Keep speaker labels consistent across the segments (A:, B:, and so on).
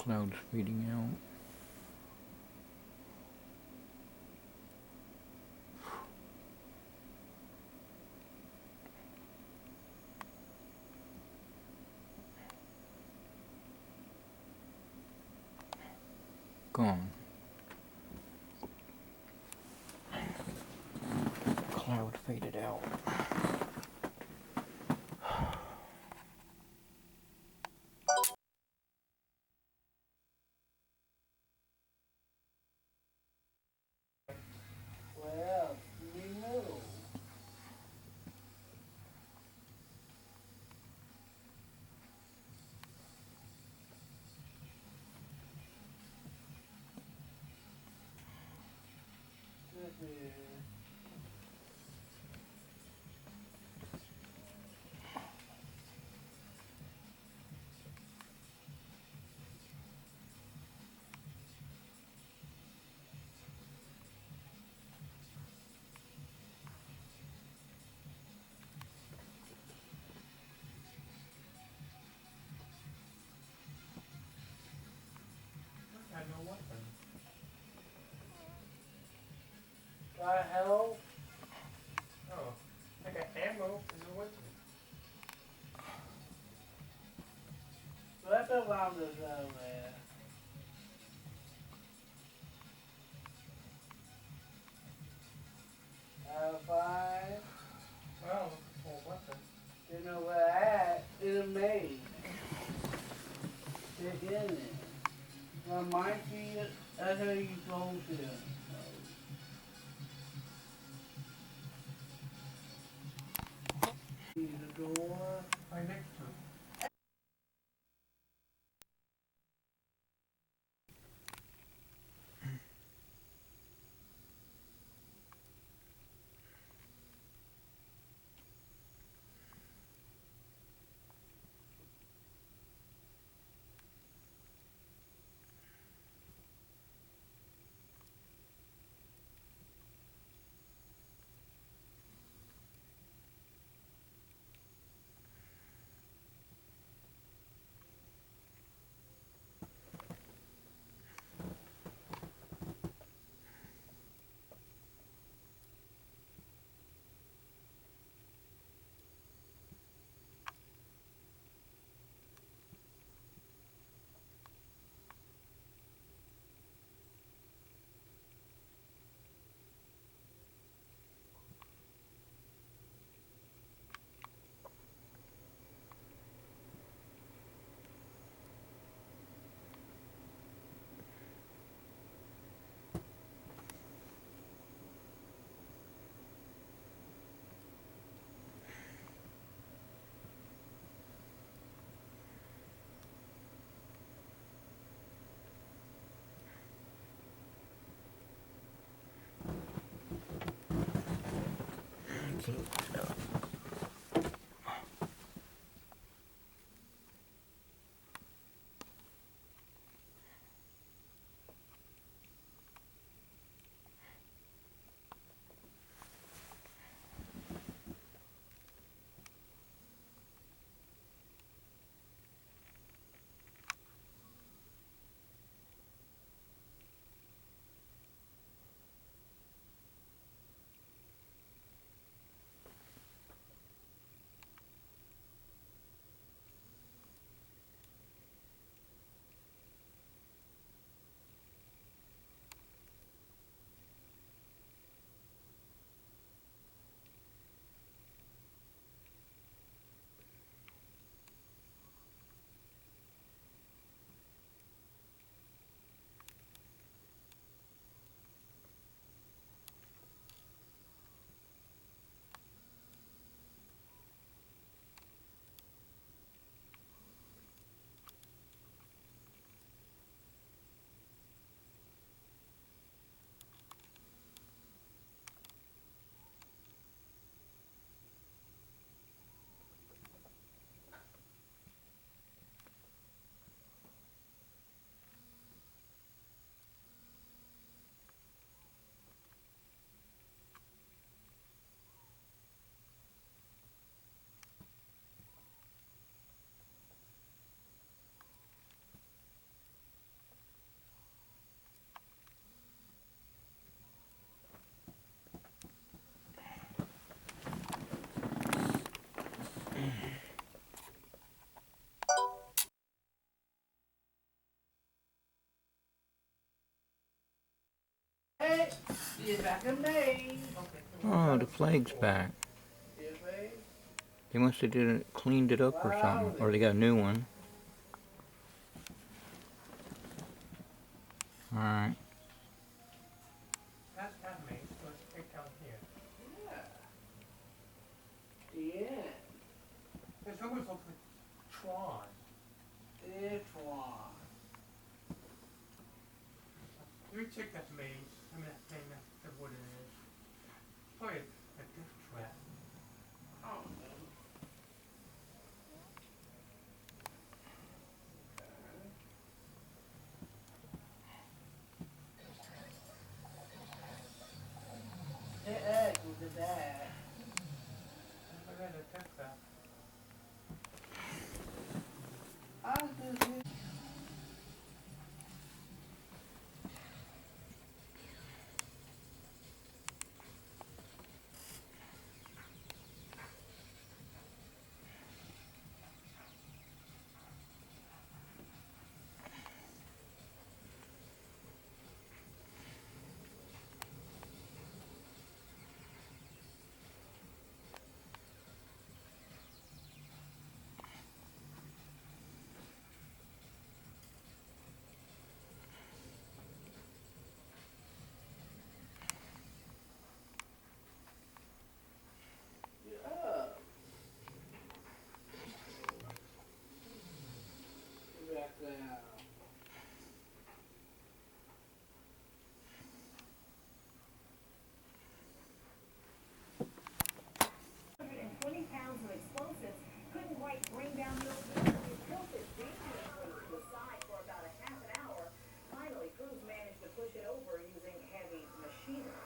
A: Clouds fading out. Gone. Cloud faded out.
B: Well, we know. This is
C: I know what then.
B: got help.
C: Oh, I got ammo and no weapon.
B: Let's around this there. Five.
C: Well, for a weapon.
B: You know where at? In a maze. Stick in it. Well, Banchie, that's how you go to. See the door.
C: Right next to it.
B: It's back in May.
A: Oh, the flag's back.
B: Yes, babe.
A: They must have cleaned it up or something. Or they got a new one. Alright.
C: That's not me. Let's take down here.
B: Yeah. Yeah.
C: This almost looks like Tron.
B: It's one.
C: Let me check that maze. I mean, that thing, that's what it is. Probably a death trap.
B: I don't know. The egg was the dad.
C: Look at the death trap.
B: I just up. Back down.
D: 120 pounds of explosives couldn't quite bring down the old man. He tilted dangerously to the side for about a half an hour. Finally, crews managed to push it over using heavy machinery.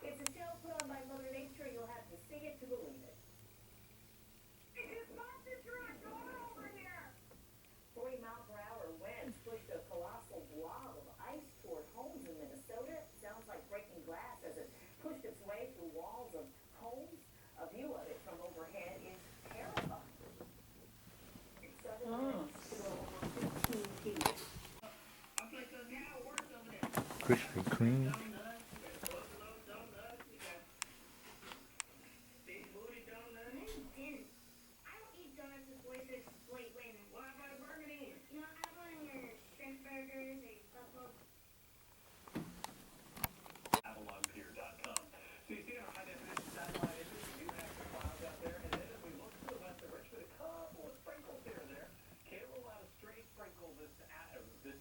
D: It's a show put on by Mother Nature. You'll have to see it to believe it. It's monster truck going over here! 40-mile-per-hour winds pushed a colossal blob of ice toward homes in Minnesota. Sounds like breaking glass as it pushed its way through walls of homes. A view of it from overhead is terrifying. Sudden winds to over 15 feet.
A: Krispy Kreme.
D: I don't eat donuts with voices late when. What about burgers? No, I want your shrimp burgers or buffalo. AvalonPier.com. So you see our high-definition satellite images, we do have some clouds out there, and then as we look to the west of Richmond, a couple of sprinkles here and there. Can't rule out a stray sprinkle this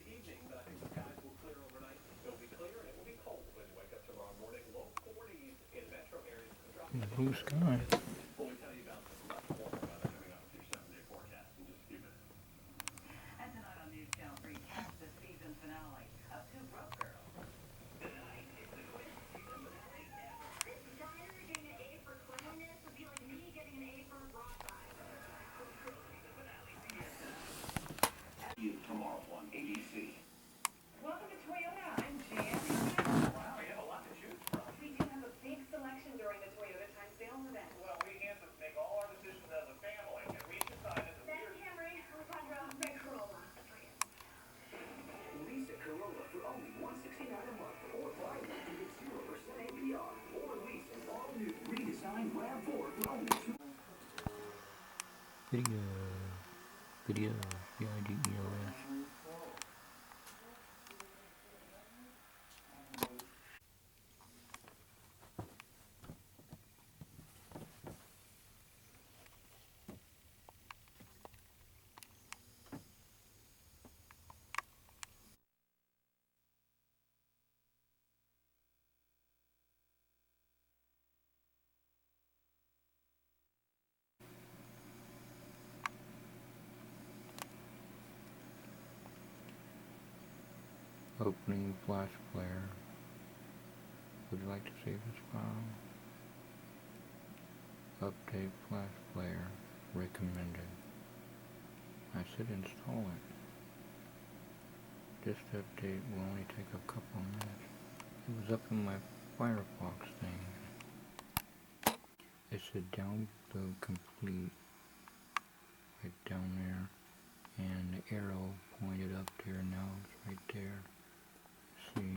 D: evening, but I think the skies will clear overnight. It'll be clear and it will be cold when you wake up tomorrow morning. Low 40s in metro areas.
A: Blue sky.
D: Well, we tell you about some much warmer weather coming up with your 7-day forecast in just a few minutes. And tonight on News Channel 3, catch the season finale of Two Broke Girls. Tonight, it's the quiz season finale ever. This diner getting an A for cleanliness would be like me getting an A for broadside. Season finale, CBS tonight. You tomorrow on ABC. Welcome to Toyota. I'm Jan. Wow, you have a lot to choose from. We do have a big selection during the Toyota Time Sales event. Well, we have to make all our decisions as a family, and we decided that we're... Camry, Alejandro, Red Corolla. Lease a Corolla for only $169 a month, or buy one to get 0% APR, or lease an all-new redesigned RAV4 for only
A: Video. Video. VIDEOS. Opening flash player. Would you like to save this file? Update flash player. Recommended. I said install it. This update will only take a couple minutes. It was up in my Firefox thing. It said download complete. Right down there. And the arrow pointed up there. Now it's right there. See.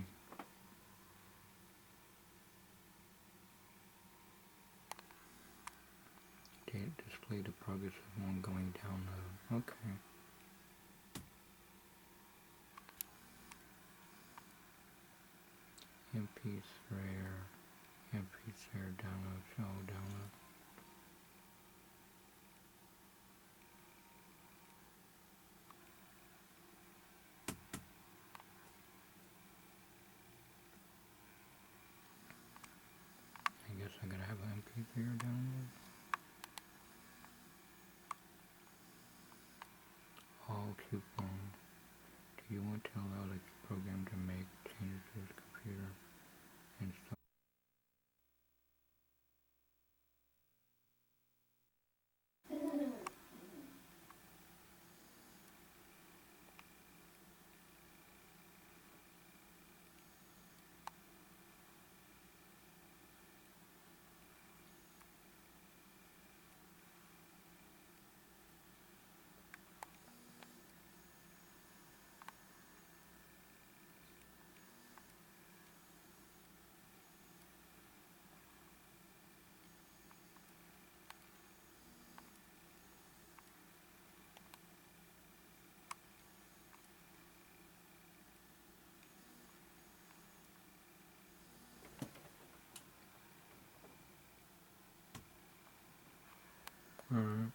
A: display the progress of ongoing download. Okay. MP3 download, show download. I guess I gotta have an MP3 download. All coupon. Do you want to allow the program to make changes to the computer and stuff? Alright.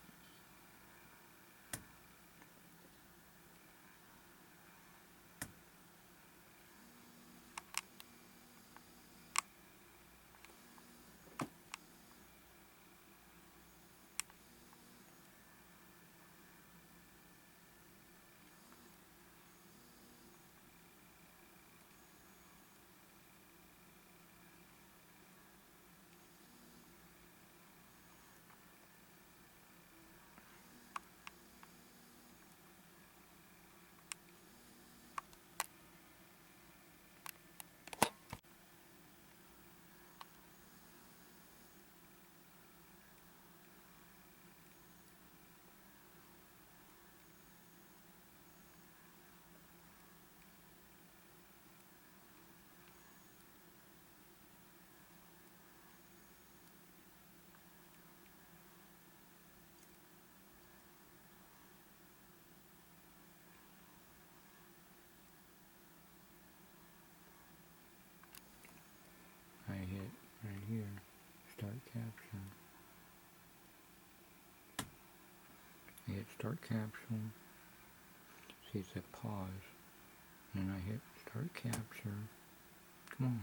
A: I hit right here, start caption. I hit start caption. See, it said pause. And I hit start capture. Come on.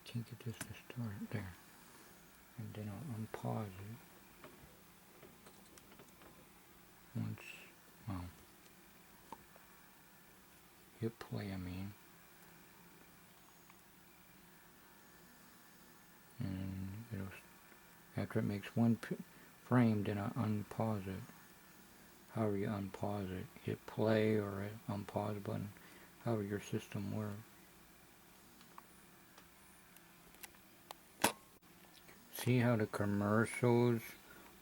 A: Can't get this to start. There. And then I'll unpause it. Once, well, hit play, I mean. And it'll, after it makes one frame, then I unpause it. However you unpause it, hit play or hit unpause button, however your system works. See how the commercials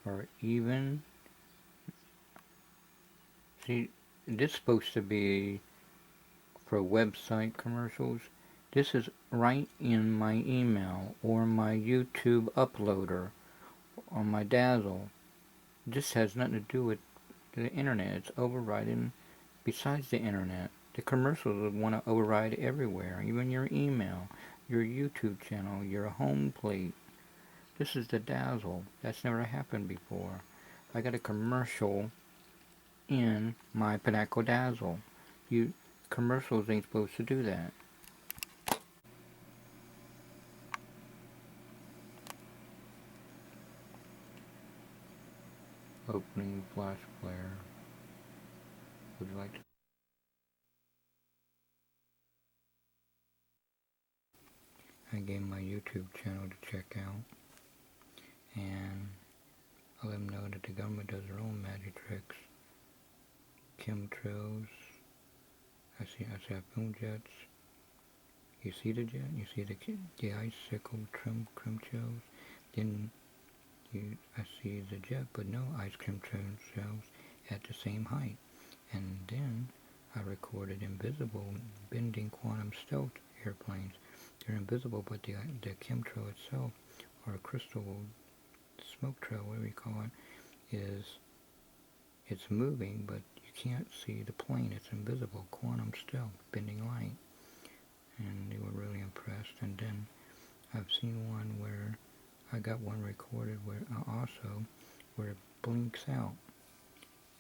A: are even? See, this is supposed to be for website commercials. This is right in my email or my YouTube uploader or my Dazzle. This has nothing to do with the internet. It's overriding besides the internet. The commercials would want to override everywhere, even your email, your YouTube channel, your home plate. This is the Dazzle. That's never happened before. I got a commercial in my Pinnacle Dazzle. Commercials ain't supposed to do that. Opening Flash Player. Would you like to? I gave my YouTube channel to check out, and I let them know that the government does their own magic tricks. Chemtrails. I see film jets. You see the jet? You see the icicle chemtrails? Then I see the jet, but no ice cream chemtrails at the same height. And then I recorded invisible bending quantum stealth airplanes. They're invisible, but the chemtrail itself, or crystal smoke trail, whatever you call it, is it's moving, but you can't see the plane. It's invisible, quantum still, bending light. And they were really impressed. And then I've seen one where I got one recorded where also where it blinks out.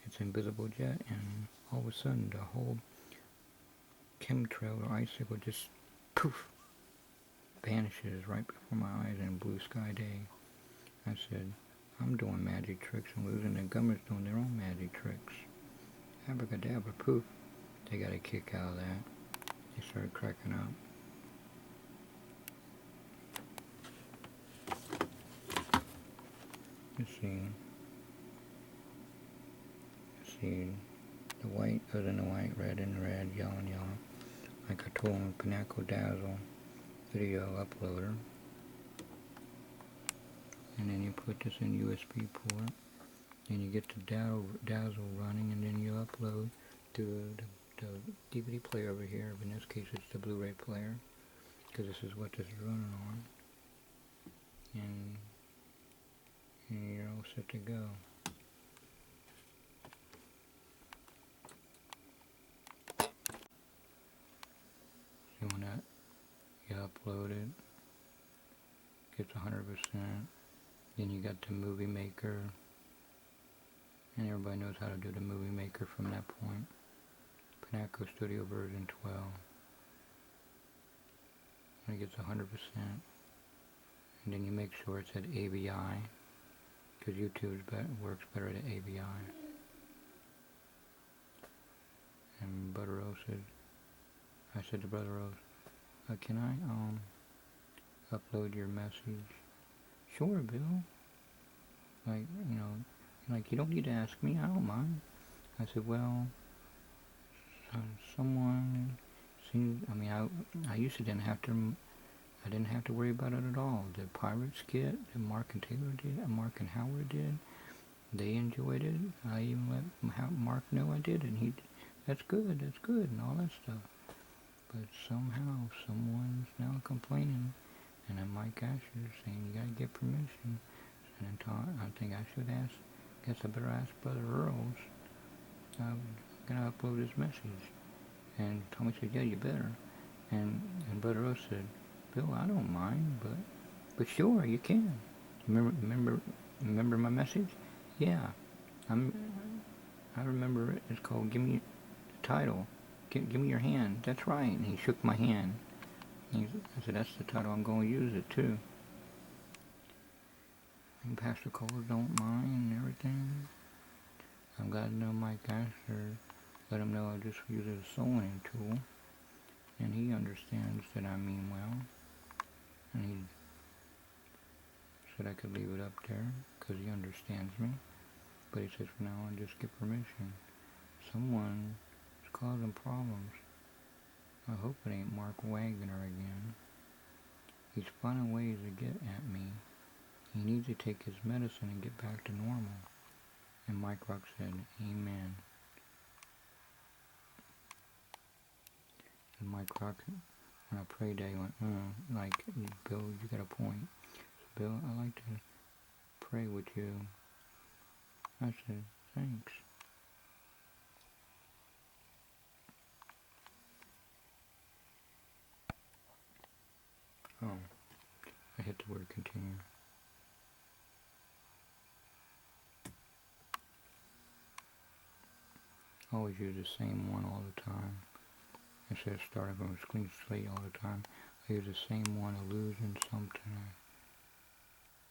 A: It's invisible jet, and all of a sudden the whole chemtrail or icicle just poof vanishes right before my eyes in blue sky day. I said, I'm doing magic tricks and losing, the government's doing their own magic tricks. Abracadabra, poof. They got a kick out of that. They started cracking up. Let's see. The white, other than the white, red and red, yellow and yellow. Like I told him, Pinnacle Dazzle video uploader. And then you put this in USB port. Then you get the Dazzle running, and then you upload to the DVD player over here. But in this case, it's the Blu-ray player, because this is what this is running on. And you're all set to go. So when that you upload it, gets 100%. Then you got the movie maker, and everybody knows how to do the movie maker from that point. Pinnacle Studio version 12. And it gets 100%. And then you make sure it's at AVI, because YouTube works better at AVI. And Brother Rose said, I said to Brother Rose, can I upload your message? Sure, Bill. Like, you don't need to ask me, I don't mind. I said, well, someone seemed, I used to I didn't have to worry about it at all. The Pirates skit that Mark and Taylor did, and Mark and Howard did, they enjoyed it. I even let Mark know I did, and that's good, and all that stuff. But somehow, someone's now complaining, and then Mike Asher saying you gotta get permission. And then I think I should guess I better ask Brother Earls. I'm gonna upload his message. And Tommy said, yeah, you better. And Brother Earls said, Bill, I don't mind, but sure, you can. Remember my message? Yeah, I remember it. It's called Give Me the Title. Give me your hand. That's right. And he shook my hand. I said, that's the title. I'm going to use it too. And Pastor Cole don't mind and everything. I'm glad to know Mike Asher. Let him know I just use it as a sewing tool. And he understands that I mean well. And he said I could leave it up there because he understands me. But he says, for now on, just get permission. Someone is causing problems. I hope it ain't Mark Wagner again. He's finding ways to get at me. He needs to take his medicine and get back to normal. And Mike Rock said, amen. And Mike Rock, when I prayed that, he went, like, Bill, you got a point. So, Bill, I like to pray with you. I said, thanks. Oh, I hit the word continue. Always use the same one all the time. Instead of starting from a clean slate all the time, I use the same one, Illusion something.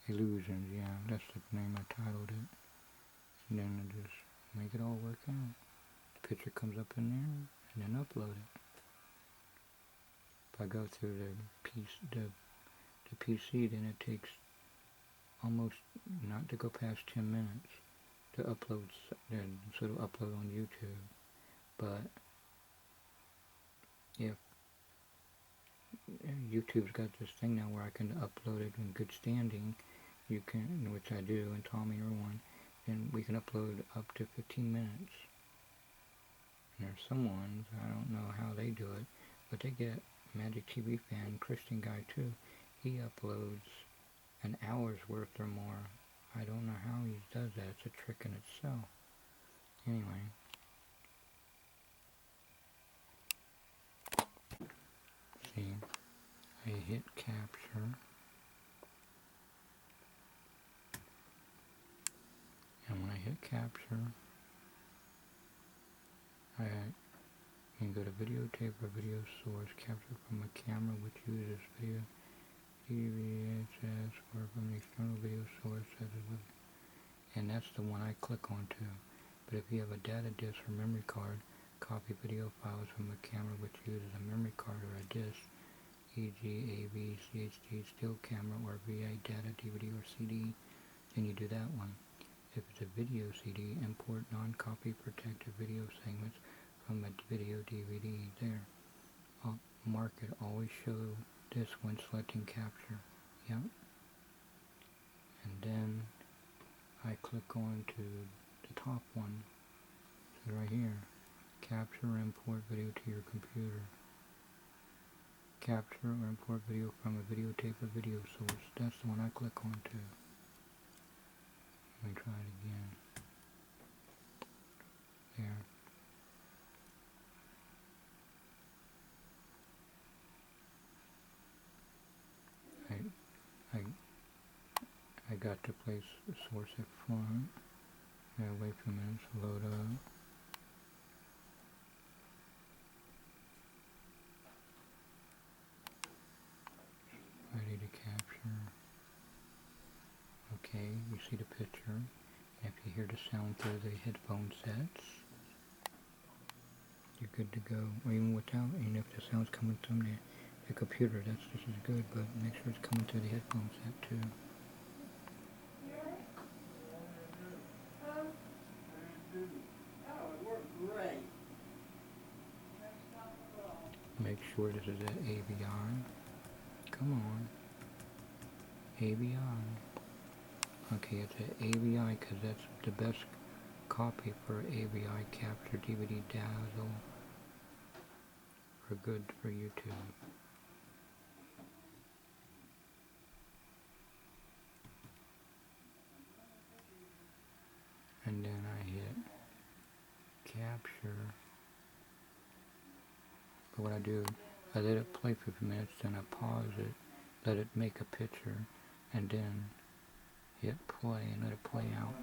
A: Illusions, yeah, that's the name I titled it. And then I just make it all work out. The picture comes up in there, and then upload it. If I go through the PC, then it takes almost not to go past 10 minutes to upload, then sort of upload on YouTube. But if YouTube's got this thing now where I can upload it in good standing, you can, which I do, and Tommy or one, then we can upload up to 15 minutes. And there's some ones, I don't know how they do it, but they get Magic TV fan, Christian guy too. He uploads an hour's worth or more I don't know how he does that. It's a trick in itself. Anyway. See, I hit capture. And when I hit capture, I can go to videotape or video source, capture from a camera which uses video VTS or from an external video source such as with, and that's the one I click on too. But if you have a data disk or memory card, copy video files from a camera which uses a memory card or a disk, e.g. AV, CHD, still camera, or VA data, DVD, or CD, then you do that one. If it's a video CD, import non-copy protected video segments from a video DVD. There. I'll mark it. Always show this when selecting capture. Yep. And then I click on to the top one. So right here. Capture or import video to your computer. Capture or import video from a videotape or video source. That's the one I click on to. Let me try it again. There. I got to place the source at front. Now wait a few minutes to load up. Ready to capture. Okay, you see the picture. If you hear the sound through the headphone sets, you're good to go. Or even without, and if the sound's coming from the computer, this is good, but make sure it's coming through the headphone set too.
B: Oh, it worked great.
A: Make sure this is at AVI. Come on. AVI. Okay, it's at AVI because that's the best copy for AVI capture DVD dazzle for good for YouTube. And then I hit capture. But what I do, I let it play for a few minutes, then I pause it, let it make a picture, and then hit play and let it play out.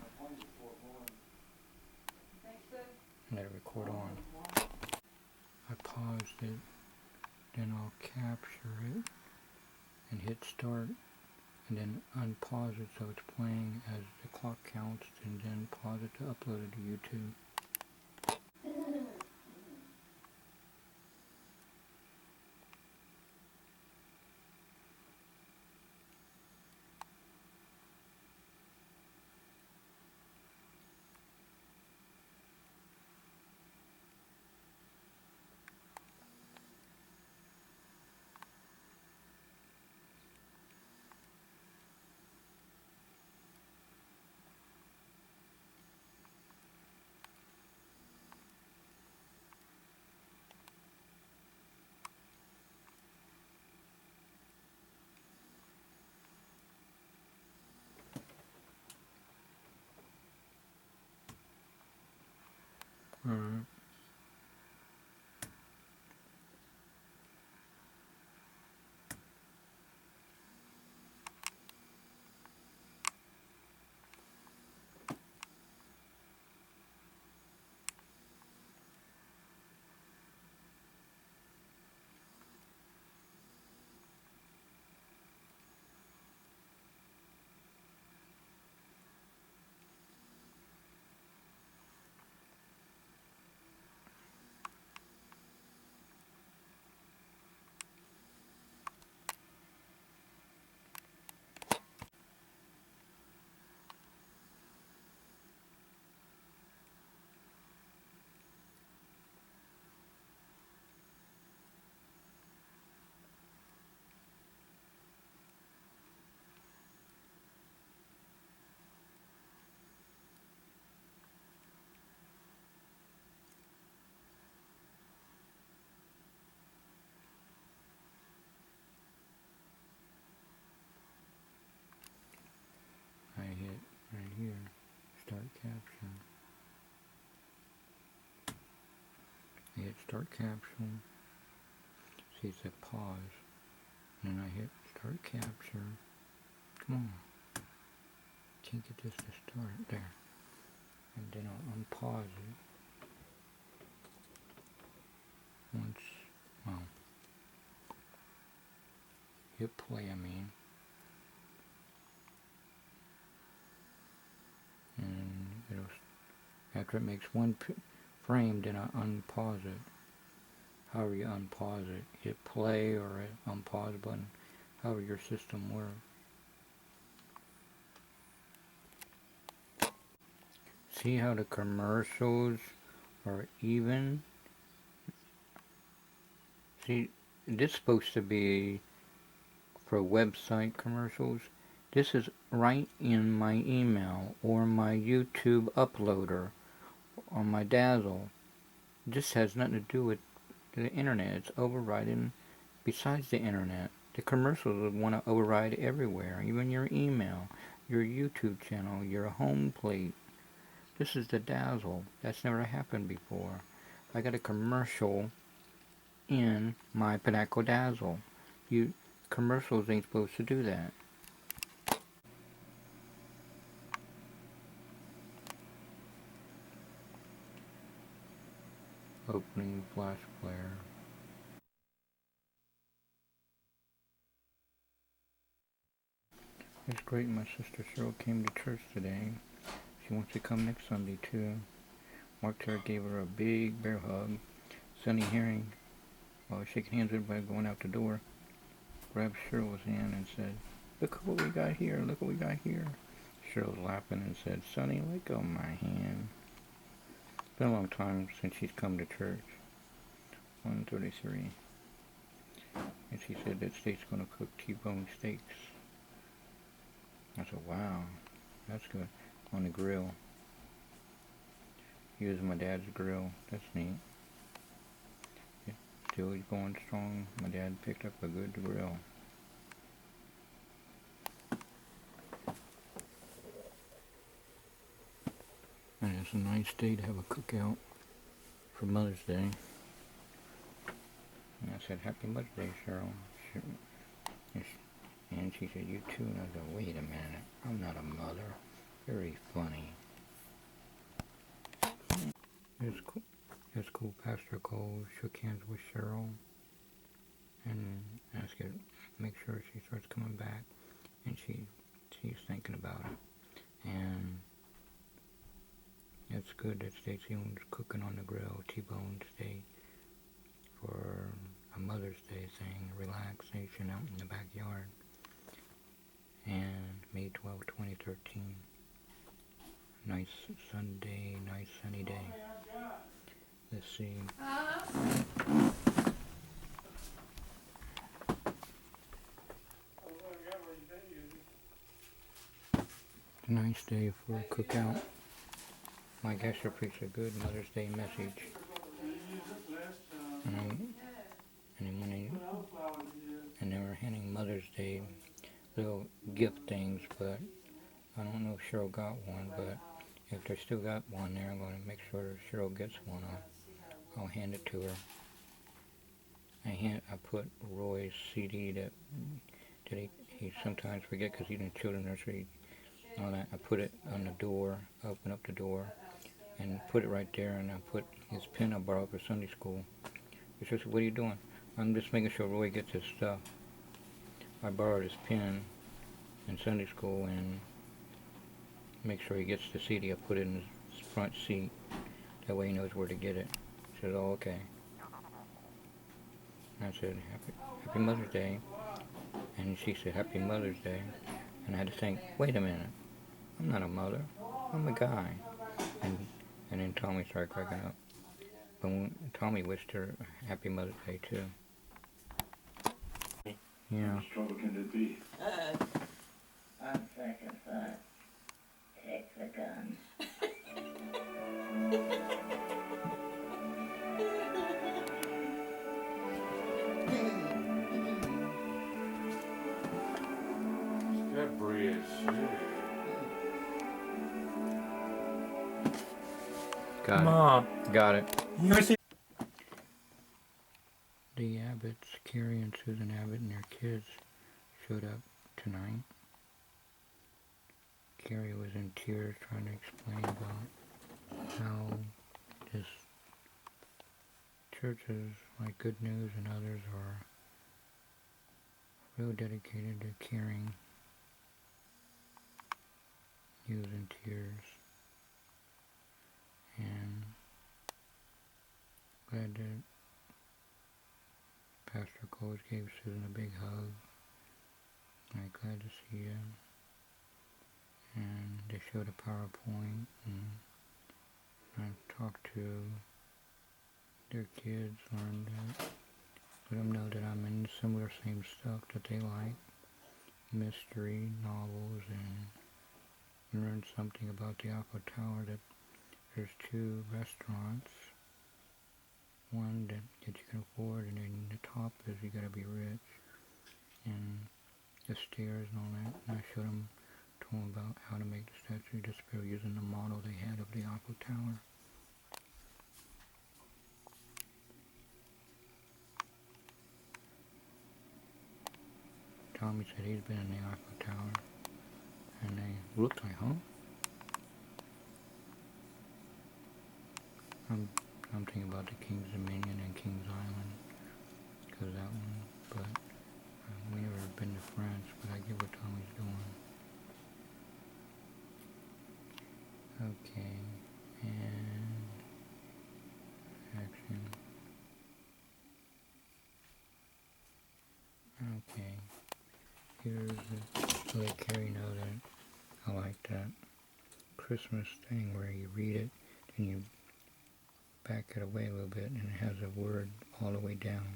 A: Let it record on. I paused it, then I'll capture it and hit start, and then unpause it so it's playing as the clock counts, and then pause it to upload it to YouTube. Alright. Right here. Start caption. I hit start caption. See, it said pause. And then I hit start capture. Come on. Can't get this to start. There. And then I'll unpause it. Once, well, hit play, I mean. And it'll, after it makes one frame, then I unpause it. However you unpause it. Hit play or hit unpause button. However your system works. See how the commercials are even? See, this is supposed to be for website commercials. This is right in my email or my YouTube uploader on my Dazzle. This has nothing to do with the internet. It's overriding besides the internet. The commercials would want to override everywhere, even your email, your YouTube channel, your home plate. This is the Dazzle. That's never happened before. I got a commercial in my Pinnacle Dazzle. Commercials ain't supposed to do that. Opening Flash Player. It's great. My sister Cheryl came to church today. She wants to come next Sunday too. Mark Terry gave her a big bear hug. Sonny Herring, while shaking hands with everybody going out the door, grabbed Cheryl's hand and said, "Look what we got here, look what we got here." Cheryl's laughing and said, "Sonny, let go of my hand." It's been a long time since she's come to church. 1:33. And she said that State's going to cook T-bone steaks. I said, wow, that's good. On the grill. Using my dad's grill. That's neat. Still he's going strong. My dad picked up a good grill. And it's a nice day to have a cookout for Mother's Day. And I said, "Happy Mother's Day, Cheryl." And she said, "You too." And I said, "Wait a minute. I'm not a mother." Very funny. It's cool. Pastor Cole shook hands with Cheryl and asked her to make sure she starts coming back. And she's thinking about it. And it's good that Stacey was cooking on the grill, T-bone steak, for a Mother's Day thing, relaxation out in the backyard. And May 12, 2013. Nice Sunday, nice sunny day. Let's see. Nice day for a cookout. My guest preached a good Mother's Day message. And they were handing Mother's Day little gift things, but I don't know if Cheryl got one, but if they still got one there, I'm going to make sure Cheryl gets one. I'll hand it to her. I put Roy's CD that he sometimes forget because he's in children's nursery. All that. I put it on the door, open up the door, and put it right there, and I put his pen I borrowed for Sunday school. He says, "What are you doing?" "I'm just making sure Roy gets his stuff." I borrowed his pen in Sunday school and make sure he gets the CD. I put it in his front seat. That way he knows where to get it. He said, "Oh, okay." I said, Happy Mother's Day. And she said, "Happy Mother's Day." And I had to think, wait a minute. I'm not a mother. I'm a guy. And then Tommy started cracking up. But Tommy wished her a Happy Mother's Day too. Yeah.
E: How much trouble can it be?
D: On second thought, take the gun.
E: That bridge.
A: Got
C: Mom,
A: it. Got it.
C: you ever see?
A: The Abbotts, Carrie and Susan Abbott and their kids showed up tonight. Carrie was in tears trying to explain about how this churches like Good News and others are real dedicated to caring. He was in tears and glad that Pastor Coles gave Susan a big hug. I'm glad to see you. And they showed a PowerPoint and I talked to their kids, learned that, let them know that I'm in similar same stuff that they like, mystery novels, and learned something about the Eiffel Tower, that there's two restaurants, one that you can afford, and then the top is you gotta be rich, and the stairs and all that. And I told them about how to make the Statue of Despair using the model they had of the Eiffel Tower. Tommy said he's been in the Eiffel Tower, and they looked like, huh? I'm thinking about the King's Dominion and King's Island, because that one, but we never been to France, but I get what Tommy's doing. Okay, and action. Okay, here's the, let Carrie know that I like that Christmas thing where you read it and you back it away a little bit and it has a word all the way down.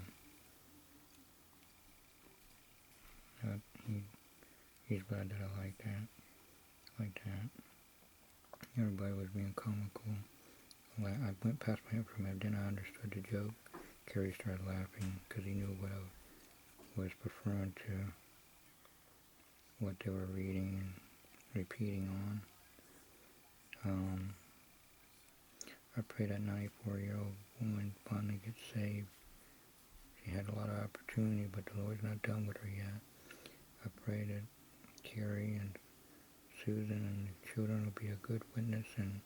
A: He's glad that I like that. Everybody was being comical. I went past my head for a minute, then I understood the joke. Carrie started laughing because he knew what I was referring to, what they were reading and repeating on. I pray that 94-year-old woman finally gets saved. She had a lot of opportunity, but the Lord's not done with her yet. I pray that Carrie and Susan and the children will be a good witness, and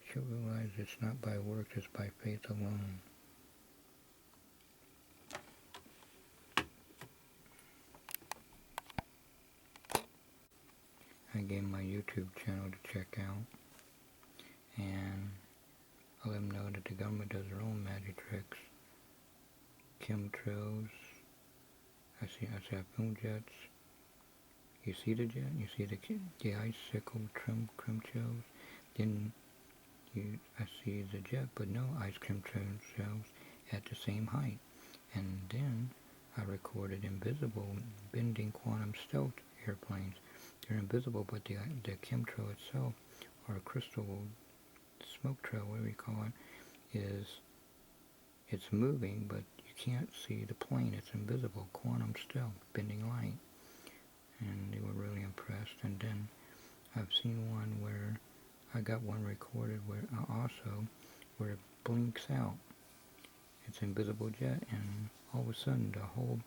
A: she'll realize it's not by works, it's by faith alone. I gave my YouTube channel to check out, and I let them know that the government does their own magic tricks. Chemtrails. I see film jets. You see the jet? You see the icicle chemtrails? Then I see the jet, but no ice chemtrails at the same height. And then I recorded invisible bending quantum stealth airplanes. They're invisible, but the chemtrail itself, or a crystal smoke trail, whatever you call it, it's moving, but you can't see the plane. It's invisible, quantum stealth, bending light. And they were really impressed. And then I've seen one where I got one recorded where where it blinks out. It's invisible jet, and all of a sudden the whole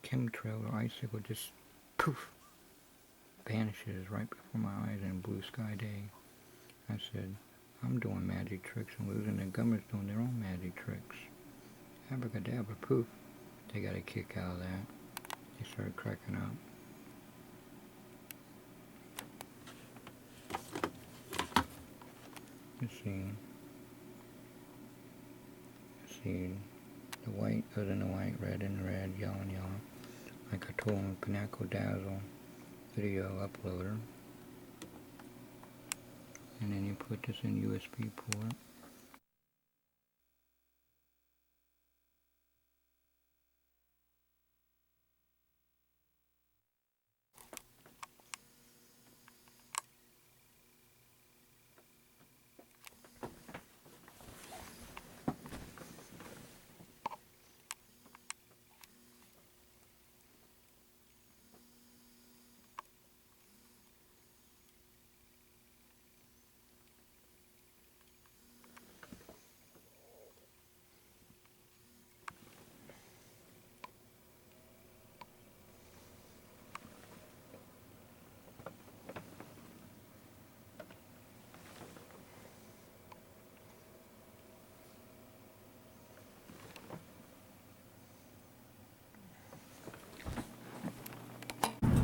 A: chemtrail or icicle just poof vanishes right before my eyes in blue sky day. I said, I'm doing magic tricks and losing, the government's doing their own magic tricks. Abracadabra, poof. They got a kick out of that. They started cracking up. Let's see, the white, other than the white, red and red, yellow and yellow. Like I told them, Pinnacle Dazzle video uploader. And then you put this in USB port.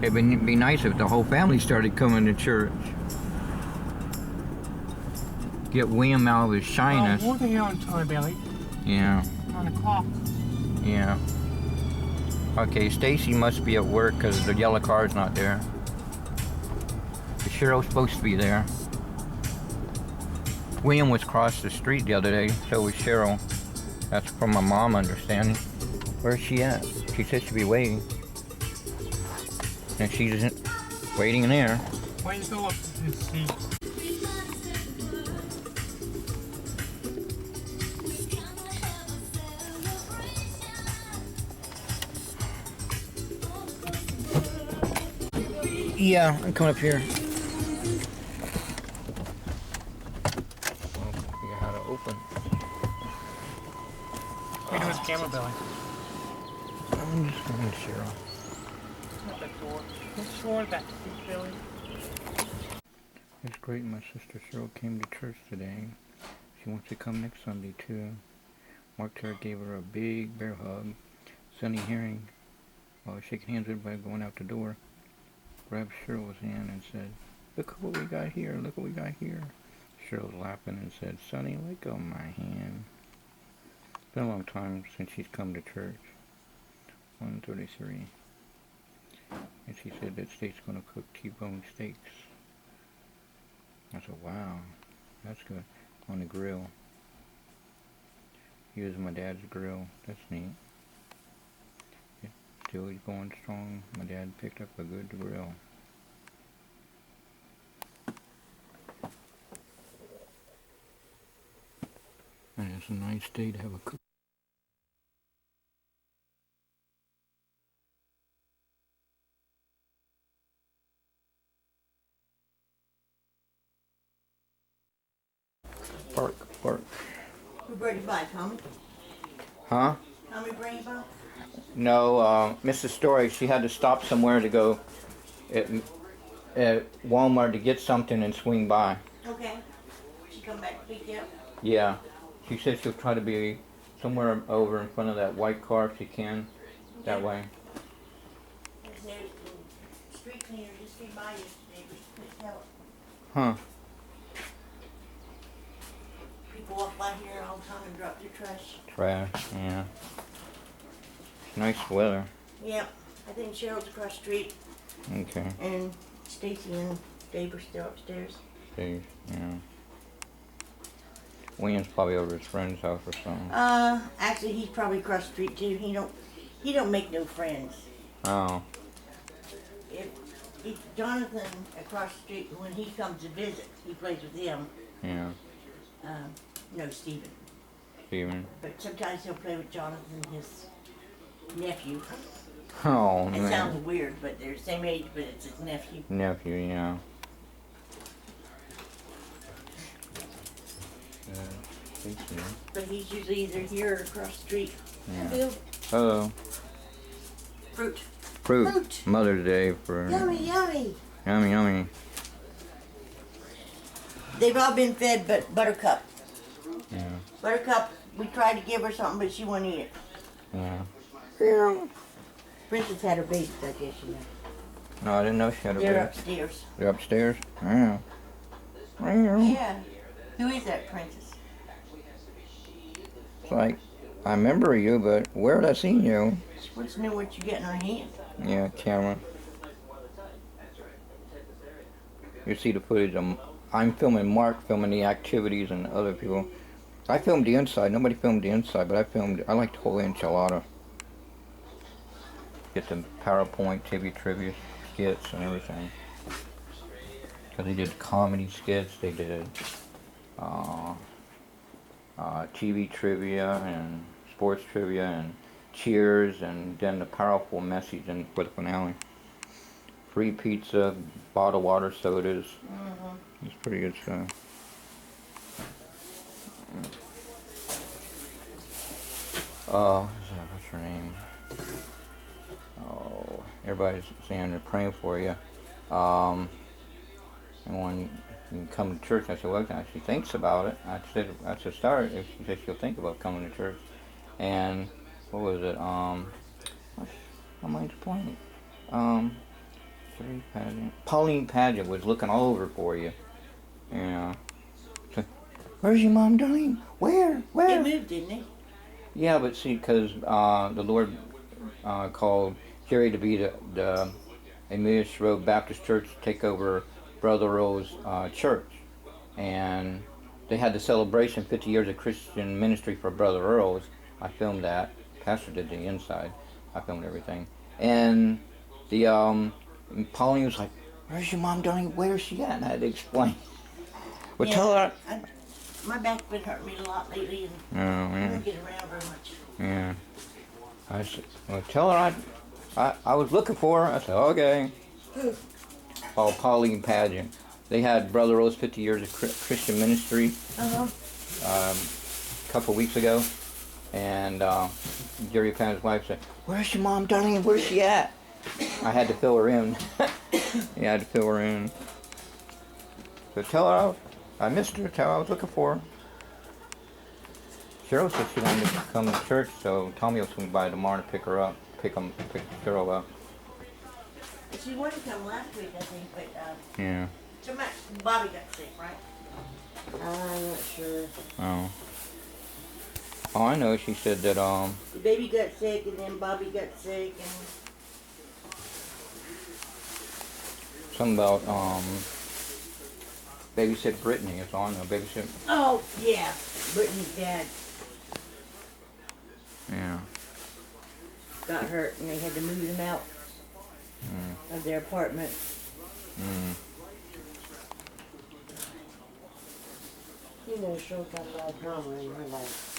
A: It'd be nice if the whole family started coming to church. Get William out of his shyness.
C: We're here on time, Billy.
A: Yeah.
C: On the clock.
A: Yeah. Okay, Stacy must be at work because the yellow car's not there. The Cheryl's supposed to be there. William was across the street the other day, so was Cheryl. That's from my mom understanding. Where's she at? She said she'd be waiting. And she isn't waiting in there.
C: Why don't you go up and see?
A: Yeah, I'm coming up here. Well, figure how to open.
C: What are you doing with the camera, Billy?
A: I'm just going to Cheryl.
C: Not that door. What's wrong with that seat, Billy?
A: It's great my sister Cheryl came to church today. She wants to come next Sunday too. Mark Terry gave her a big bear hug. Sonny Herring, while shaking hands with everybody going out the door, grabbed Cheryl's hand and said, "Look what we got here, look what we got here." Cheryl's laughing and said, "Sonny, let go of my hand." It's been a long time since she's come to church. 1:33. And she said that State's going to cook T-bone steaks. I said, wow, that's good. On the grill. Using my dad's grill. That's neat. Yeah, still he's going strong. My dad picked up a good grill. And it's a nice day to have a cook. Bark, bark.
B: Who brought you by, Tommy?
A: Huh?
B: Tommy brought you by?
A: No, Mrs. Story, she had to stop somewhere to go at Walmart to get something and swing by.
B: Okay. She come back to pick you up?
A: Yeah. She said she'll try to be somewhere over in front of that white car if she can. That way.
B: There's no street cleaner just came by yesterday, but she couldn't tell it.
A: Huh.
B: People walk by here all the time and drop their trash.
A: Trash, yeah. Nice weather.
B: Yep. I think Cheryl's across the street
A: Okay.
B: and Stacy and Dave are still upstairs.
A: Steve, yeah. William's probably over at his friend's house or something.
B: Actually he's probably across the street too. He don't make no friends.
A: Oh.
B: If Jonathan across the street, when he comes to visit, he plays with him.
A: Yeah.
B: No, Stephen.
A: Steven.
B: But sometimes he'll play with Jonathan, his nephew.
A: Oh,
B: It
A: man.
B: sounds weird, but they're the same age, but it's his nephew.
A: Nephew, yeah.
B: But he's usually either here or across the street.
A: Yeah.
B: Bill,
A: Oh.
B: fruit.
A: Fruit.
B: Fruit.
A: Mother's Day for...
B: Yummy, yummy.
A: Yummy, yummy.
B: They've all been fed but Buttercup.
A: Yeah.
B: Buttercup, we tried to give her something, but she wouldn't eat it.
A: Yeah.
B: Princess had her baby digestion.
A: No, I didn't know she had a
B: They're
A: baby.
B: upstairs.
A: They're upstairs? Yeah.
B: Yeah. Who is that princess?
A: It's like, I remember you, but where had I seen you?
B: She wants to know what you get in her hand.
A: Yeah, camera. You see the footage of I'm filming Mark filming the activities and other people. I filmed the inside. Nobody filmed the inside, but I like the whole enchilada. Get the PowerPoint, TV trivia skits and everything. Because they did comedy skits, they did TV trivia and sports trivia and cheers, and then the powerful message for the finale. Free pizza, bottled water, sodas. It's pretty good stuff. What's her name? Oh, everybody's saying they're praying for you. And when you come to church, I said, well, she thinks about it. I said, that's a start. If she said she'll think about coming to church. And what was it? My mind's blank. Sherry Pageant. Pauline Pageant was looking all over for you. Yeah. So, where's your mom, darling? Where?
B: They moved, didn't they?
A: Yeah, but see, because the Lord called Jerry to be the Emmaus Road Baptist Church to take over Brother Earl's church. And they had the celebration, 50 years of Christian ministry for Brother Earl's. I filmed that. Pastor did the inside. I filmed everything. And the Pauline was like, where's your mom, darling? Where's she at? And I had to explain. Well, tell her.
B: My back's been hurting me a lot lately, and
A: Oh,
B: I
A: yeah.
B: don't get around very much.
A: Yeah. I said, well, tell her I was looking for her. I said, okay.
B: Who?
A: Oh, Pauline Pageant. They had Brother Rose 50 years of Christian ministry a couple of weeks ago. And Jerry Pageant's wife said, where's your mom, darling? Where's she at? I had to fill her in. Yeah, I had to fill her in. So tell her I missed her. Tell her I was looking for her. Cheryl said she wanted to come to church, so Tommy will swing by tomorrow to pick her up. Pick Cheryl up.
B: She wanted to come last week, I think, but
A: Yeah.
B: Bobby got sick, right?
E: I'm not sure.
A: Oh. Oh, I know. She said that
B: The baby got sick, and then Bobby got sick, and
A: something about babysit Brittany. It's on. Babysit.
B: oh yeah, Brittany's dad
A: Yeah.
B: got hurt, and they had to move him out of their apartment.
A: Mm.
E: You know, she'll got a lot of drama in her life.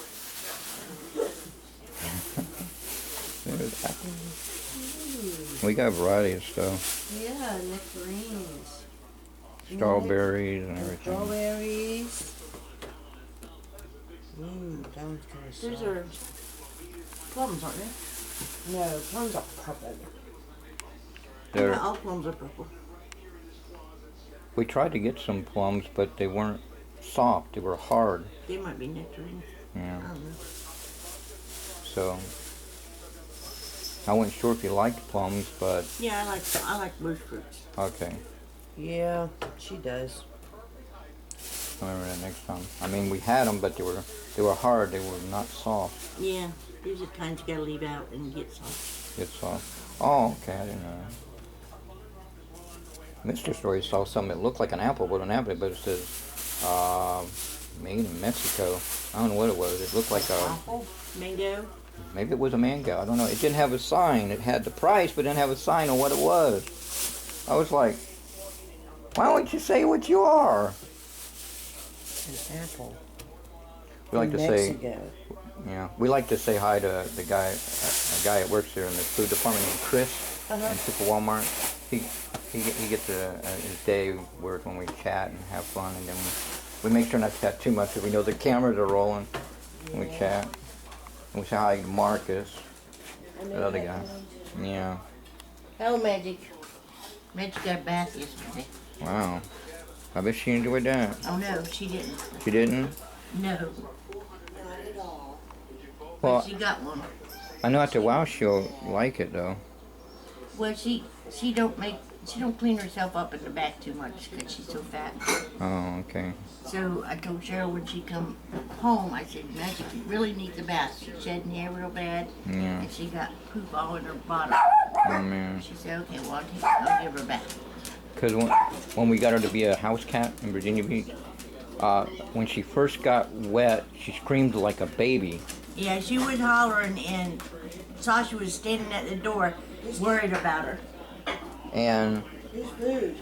A: We got a variety of stuff.
E: Yeah, nectarines.
A: Strawberries and everything.
E: Strawberries. That one's kind of
B: Those
E: sour.
B: are plums, aren't they?
E: No, plums are purple.
A: They're-
B: Yeah, all plums are purple.
A: We tried to get some plums, but they weren't soft. They were hard.
B: They might be nectarines.
A: Yeah.
B: I don't know.
A: So I wasn't sure if you liked plums, but
B: Yeah, I like bush fruits.
A: okay.
E: Yeah, she does.
A: I'll remember that next time. I mean, we had them, but they were hard. They were not soft.
B: Yeah, these are kinds you gotta leave out and get soft.
A: It's soft. Oh, okay. I didn't know that. Mr. Story saw something that looked like an apple, but an apple, but it says made in Mexico. I don't know what it was. It looked like a
B: Apple, mango.
A: maybe it was a mango. I don't know. It didn't have a sign. It had the price, but didn't have a sign on what it was. I was like, why don't you say what you are?
E: An apple.
A: We like to say,
E: Mexico.
A: yeah, we like to say hi to the guy, a guy that works there in the food department named Chris in Super Walmart. He gets his day work when we chat and have fun, and then we make sure not to chat too much because we know the cameras are rolling when we chat. And we say hi to Marcus, that other guy. Yeah.
B: Hello, Magic. Magic got a bath yesterday.
A: Wow. I bet she enjoyed that.
B: Oh no, she didn't.
A: She didn't?
B: No,
E: Not at all.
A: Well,
B: but she got one.
A: I know after a while she'll like it though.
B: Well, she don't clean herself up in the back too much because she's so fat.
A: Oh, okay.
B: So I told Cheryl when she come home, I said, Magic, you really needs a bath. She's shedding hair real bad,
A: Yeah.
B: and she got poop all in her bottom.
A: Oh man.
B: She said, okay, well, I'll give her a bath.
A: Because when we got her to be a house cat in Virginia Beach, when she first got wet, she screamed like a baby.
B: Yeah, she was hollering, and Sasha was standing at the door, worried about her.
A: And
E: Whose food?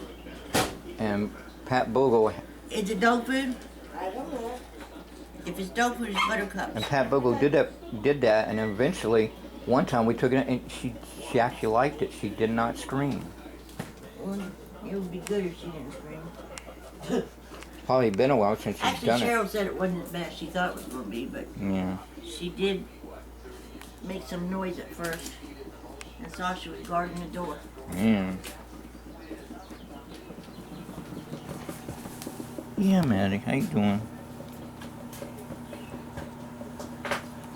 A: Pat Bogle
B: Is it dog food?
E: I don't know.
B: If it's dog food, it's Buttercup.
A: and Pat Bogle did that, and then eventually one time we took it and she actually liked it. She did not scream.
B: Well, it would be good if she didn't scream.
A: Probably been a while since she's
B: Actually,
A: done
B: Cheryl said it wasn't as bad as she thought it was going to be, but
A: it. Yeah.
B: she did make some noise at first. And Sasha was guarding the door.
A: Yeah. Yeah, Maddie, how you doing?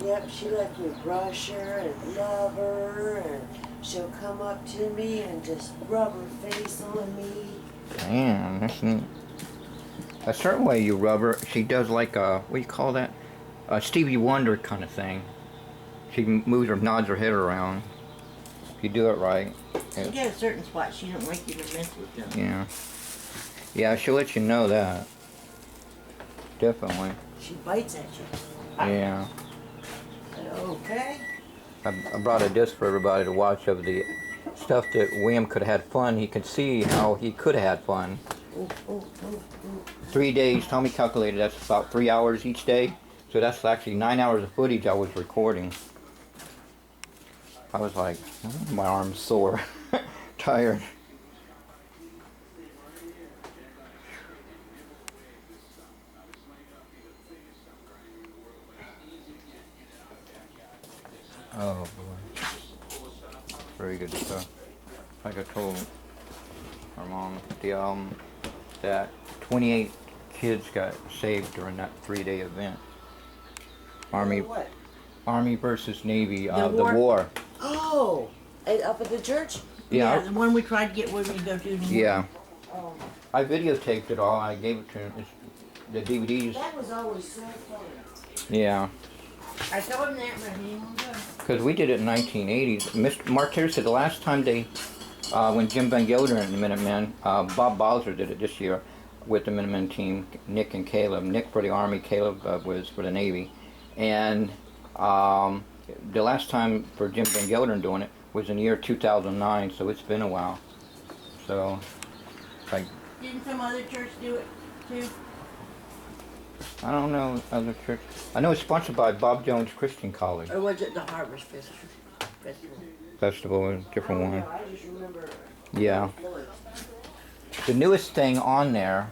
E: Yep, she lets me brush her and love her, and she'll come up to me and just rub her face on me.
A: Damn, that's neat. A certain way you rub her, she does like a, what do you call that? A Stevie Wonder kind of thing. She moves or nods her head around. If you do it right.
B: She got a certain spot she don't like you to mess with them.
A: Yeah. Yeah, she'll let you know that. Definitely.
E: She bites at you.
A: Yeah.
E: Okay.
A: I brought a disc for everybody to watch of the stuff that William could have had fun. He could see how he could have had fun.
E: Ooh, ooh, ooh, ooh.
A: 3 days, Tommy calculated that's about 3 hours each day. So that's actually 9 hours of footage I was recording. I was like, my arm's sore, tired. Oh boy. Very good stuff. Like I told our mom, that 28 kids got saved during that 3-day event.
E: What?
A: Army versus Navy,
B: The
A: the
B: war?
A: war.
E: Oh, up at the church?
A: Yeah.
B: The one we tried to get women to go to.
A: Yeah.
E: Oh,
A: I videotaped it all. I gave it to him. The DVDs.
E: that was always so fun.
A: Yeah.
B: I told him that, but he didn't go.
A: Because we did it in 1980s. Mr. Mark Terry said the last time they, when Jim Van Gelder and the Minutemen, Bob Bowser did it this year with the Minutemen team, Nick and Caleb. Nick for the Army, Caleb was for the Navy. And the last time for Jim Van Gelder doing it was in the year 2009, so it's been a while. So, like,
B: Didn't some other church do it too?
A: I don't know other church. I know it's sponsored by Bob Jones Christian College.
B: Or was it the Harvest
A: Festival, a different one.
E: I just remember.
A: Yeah. The newest thing on there,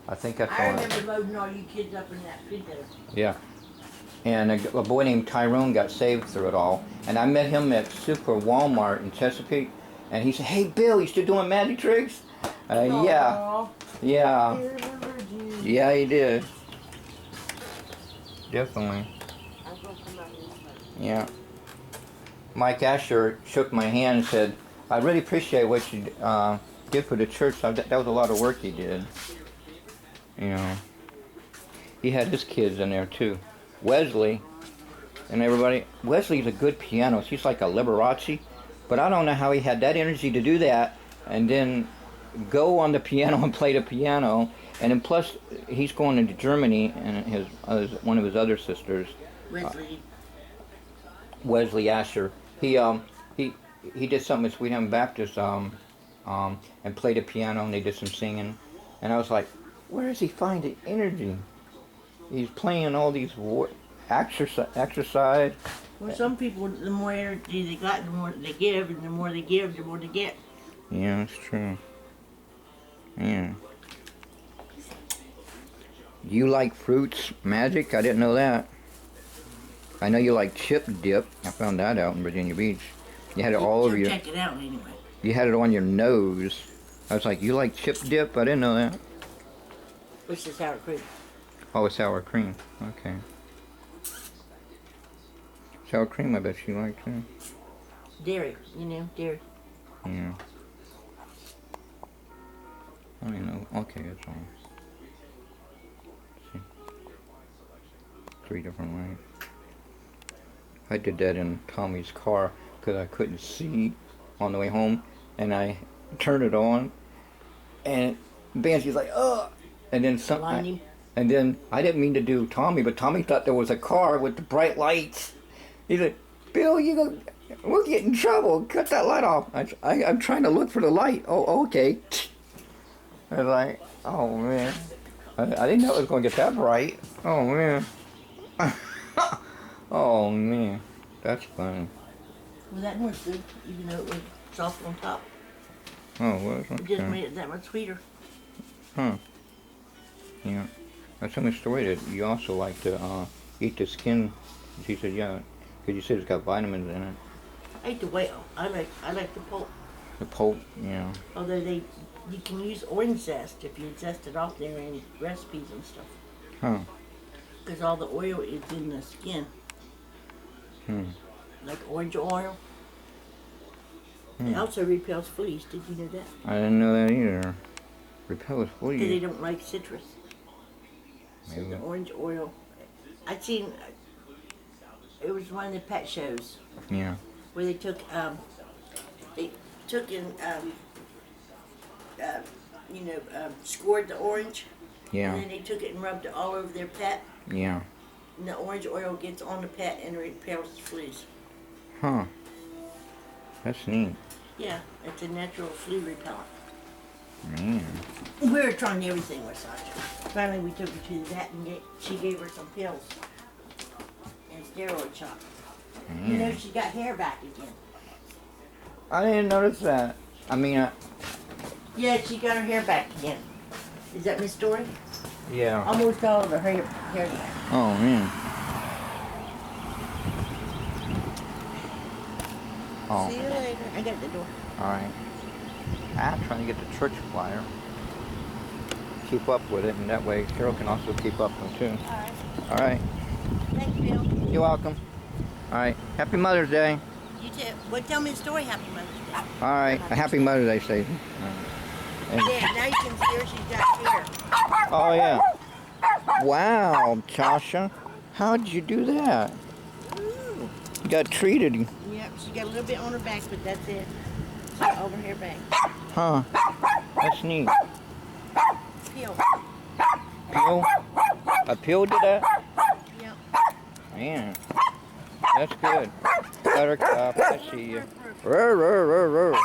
A: I think that's
B: I
A: on.
B: remember loading all you kids up in that pit there.
A: Yeah. And a boy named Tyrone got saved through it all. And I met him at Super Walmart in Chesapeake. And he said, "Hey, Bill, you still doing magic tricks?" Yeah.
B: Aw.
A: Yeah.
E: I remembered you.
A: Yeah, he did. Definitely.
E: I'm gonna come out here and play.
A: Yeah. Mike Asher shook my hand and said, "I really appreciate what you did for the church. That was a lot of work you did." You know. He had his kids in there too. Wesley and everybody. Wesley's a good pianist. He's like a Liberace. But I don't know how he had that energy to do that and then go on the piano and play the piano. And then plus, he's going into Germany and one of his other sisters,
B: Wesley.
A: Wesley Asher. He did something at Sweet Home Baptist and played the piano and they did some singing. And I was like, where does he find the energy? He's playing all these exercise.
B: Well, some people, the more energy they got, the more they give, and the more they give, the more they get.
A: Yeah, that's true. Yeah. You like fruits magic? I didn't know that. I know you like chip dip. I found that out in Virginia Beach. You had it all over your.
B: Check it out anyway.
A: You had it on your nose. I was like, you like chip dip? I didn't know that.
B: Which is sour cream.
A: Oh, it's sour cream. Okay. Sour cream, I bet you like too.
B: Dairy, dairy.
A: Yeah. I don't know. Okay, that's all. Let's see. 3 different lights. I did that in Tommy's car because I couldn't see on the way home, and I turned it on, and Banshie's like, "Ugh," and then
B: Blinding.
A: and then I didn't mean to do Tommy, but Tommy thought there was a car with the bright lights. He's like, "Bill, we'll get in trouble. Cut that light off." I'm trying to look for the light. Oh, okay. I was like, oh man, I didn't know it was going to get that bright. Oh man. Oh man, that's funny.
B: Well, that one's good, even though it was soft on top.
A: Oh, well,
B: It just
A: okay.
B: made it that much sweeter.
A: Huh. Yeah. That's another story that you also like to eat the skin. She said, yeah, because you said it's got vitamins in it.
B: I ate the whale. I like the pulp.
A: The pulp, yeah.
B: Although you can use orange zest if you zest it off there in recipes and stuff.
A: Huh.
B: Because all the oil is in the skin.
A: Hmm.
B: Like orange oil. It also repels fleas. Did you know that?
A: I didn't know that either. Repels
B: Because they
A: fleas.
B: don't like citrus. So
A: Maybe.
B: the orange oil. I seen. It was one of the pet shows
A: Yeah.
B: where they took and scored the orange.
A: Yeah.
B: And then they took it and rubbed it all over their pet.
A: Yeah.
B: And the orange oil gets on the pet and repels fleas.
A: Huh. That's neat.
B: Yeah, it's a natural flea repellent.
A: Man.
B: We were trying everything with Sasha. Finally, we took her to the vet and she gave her some pills and steroid shots. You know, she got hair back again.
A: I didn't notice that. I mean,
B: Yeah, she got her hair back again. Is that Miss Story?
A: yeah.
B: Almost all of her hair back.
A: Oh, man. Oh,
B: See you later. I got the door.
A: alright. I'm trying to get the church flyer. Keep up with it, and that way Carol can also keep up with it, too.
B: Alright.
A: Alright.
B: Thank you, Bill.
A: You're welcome. Alright. Happy Mother's Day.
B: You too. Well, tell me the story. Happy Mother's Day.
A: Alright. Happy Mother's Day, Stacey. And-
B: Yeah, now you can see her. She's got hair.
A: oh, yeah. Wow, Tasha. How'd you do that?
B: Ooh.
A: You got treated.
B: Yep, she got a little bit on her back, but that's it. She got over her back.
A: Huh. That's neat.
B: Peel.
A: Peel? A peel did that?
B: Yep.
A: Man. That's good. Buttercup, I see you. Roar, roar, roar, roar.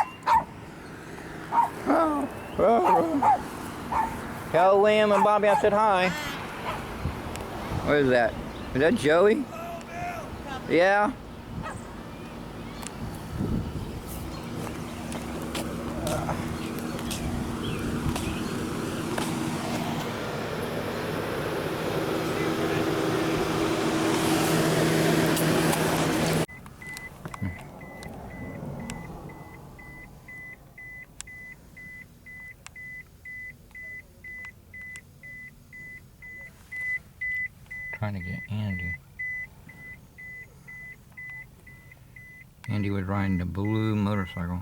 A: Oh, roar, roar. Tell Liam and Bobby I said hi. What is that? Is that Joey? Yeah? Trying to get Andy. Andy was riding the blue motorcycle.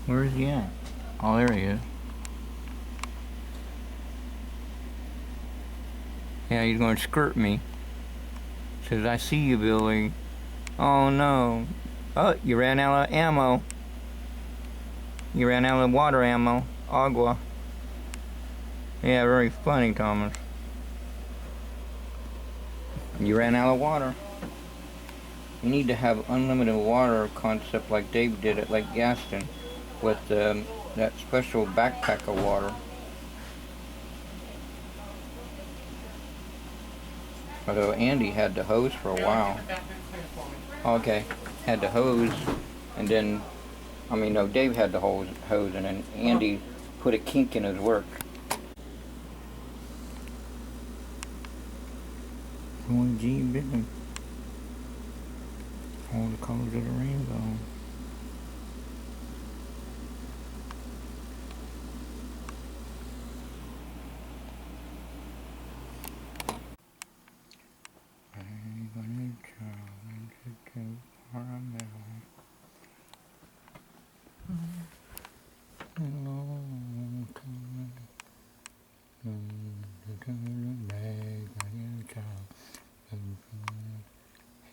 A: Where is he at? Oh, there he is. Yeah, he's going to skirt me. Says, I see you, Billy. Oh, no. Oh, you ran out of ammo. You ran out of water ammo. Agua. Yeah, very funny, Thomas. You ran out of water. You need to have unlimited water concept like Dave did at Lake Gaston with that special backpack of water. Although Andy had the hose for a while. Okay, had the hose, and then, I mean, no, Dave had the hose, and then Andy put a kink in his work. Oh, gee, Billy. All the colors of the rainbow. I'm gonna travel to Caramel.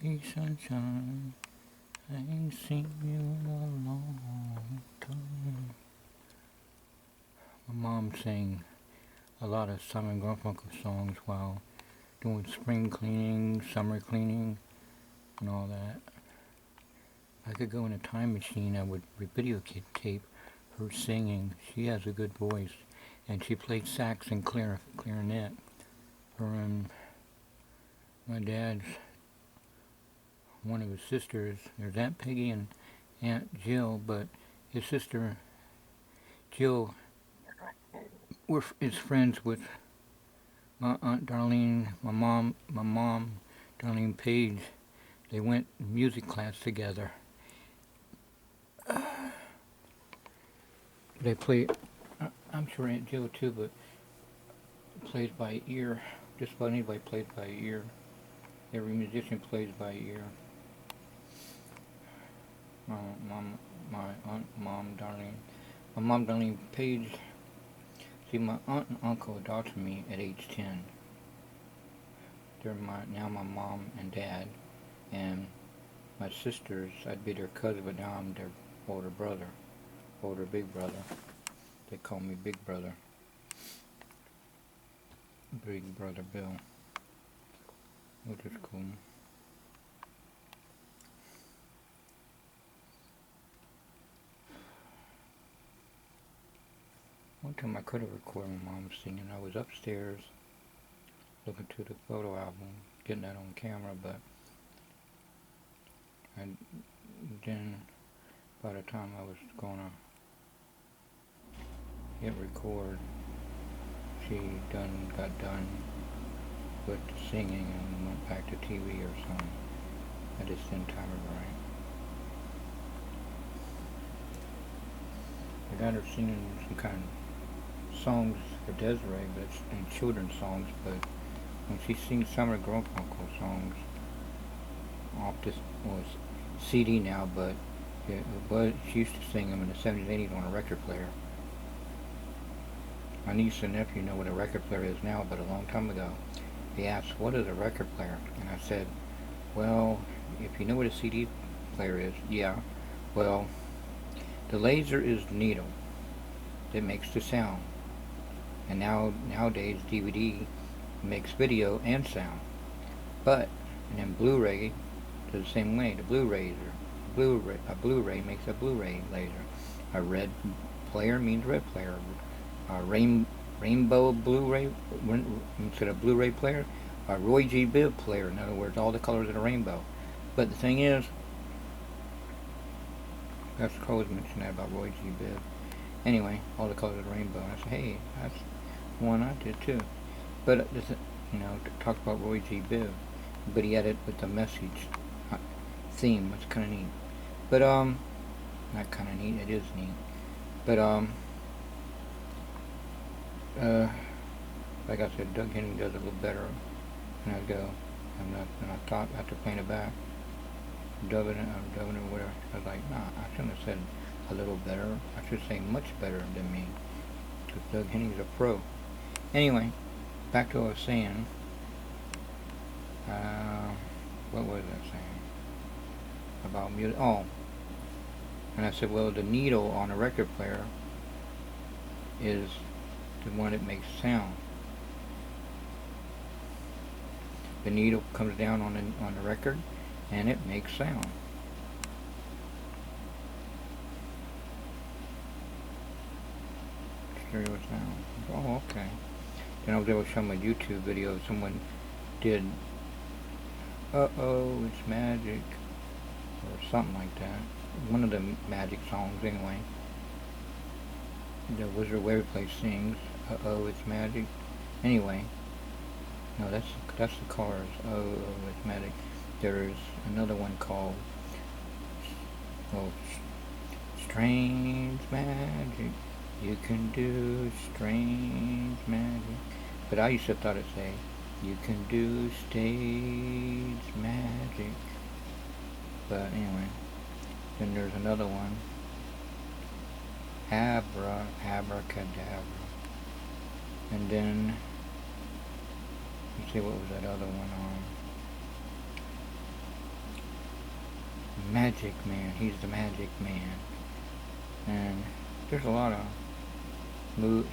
A: Hey sunshine, I ain't seen you in a long time. My mom sang a lot of Simon Garfunkel songs while doing spring cleaning, summer cleaning, and all that. If I could go in a time machine, I would videotape her singing. She has a good voice, and she played sax and clarinet. Her and my dad's, one of his sisters, there's Aunt Peggy and Aunt Jill, but his sister Jill is friends with my Aunt Darlene, my mom, Darlene Page. They went music class together. They play, I'm sure Aunt Jill too, but it plays by ear. Just about anybody plays by ear. Every musician plays by ear. Mom, my aunt, my mom Darlene Page. See, my aunt and uncle adopted me at age 10. They're now my mom and dad, and my sisters. I'd be their cousin, but now I'm their older brother, older big brother. They call me Big Brother, Big Brother Bill, which is cool. One time I could have recorded my mom singing. I was upstairs looking through the photo album, getting that on camera, but then by the time I was gonna hit record, she got done with the singing and went back to TV or something. I just didn't time it right. I got her singing some kind of songs for Desiree, but it's in children's songs, but when she sings some of her Garfunkel songs off this CD now, but she used to sing them in the 70s and 80s on a record player. My niece and nephew know what a record player is now, but a long time ago they asked, what is a record player? And I said, well, if you know what a CD player is, yeah, well, the laser is the needle that makes the sound. And nowadays DVD makes video and sound. But, and then Blu-ray does the same way. The a Blu-ray makes a Blu-ray laser. A red player means red player. A rainbow Blu-ray, instead of Blu-ray player, a Roy G. Biv player. In other words, all the colors of the rainbow. But the thing is, Pastor Crow's mentioned that about Roy G. Biv. Anyway, all the colors of the rainbow. And I said, hey, that's one I did too. But this, talked about Roy G. Biv, but he had it with the message theme. It's kind of neat. But not kind of neat. It is neat. But like I said, Doug Henning does it a little better. And I go, and I thought after playing it back, dubbing it or whatever. I was like, nah, I shouldn't have said a little better. I should say much better than me, because Doug Henning's a pro. Anyway, back to what I was saying. What was I saying about music? Oh, and I said, well, the needle on a record player is the one that makes sound. The needle comes down on the record, and it makes sound. Stereo sound. Oh, okay. Then I was able to show my YouTube video. Someone did "Uh-Oh, It's Magic" or something like that. One of the Magic songs, anyway. The Wizard Waverly sings "Uh-Oh, It's Magic." Anyway, no, that's the chorus. "Oh, it's magic." There's another one called "Strange Magic. You can do strange magic." But I used to thought it say, "You can do stage magic." But anyway, then there's another one, abracadabra. And then, let's see, what was that other one on? Magic Man. He's the Magic Man. And there's a lot of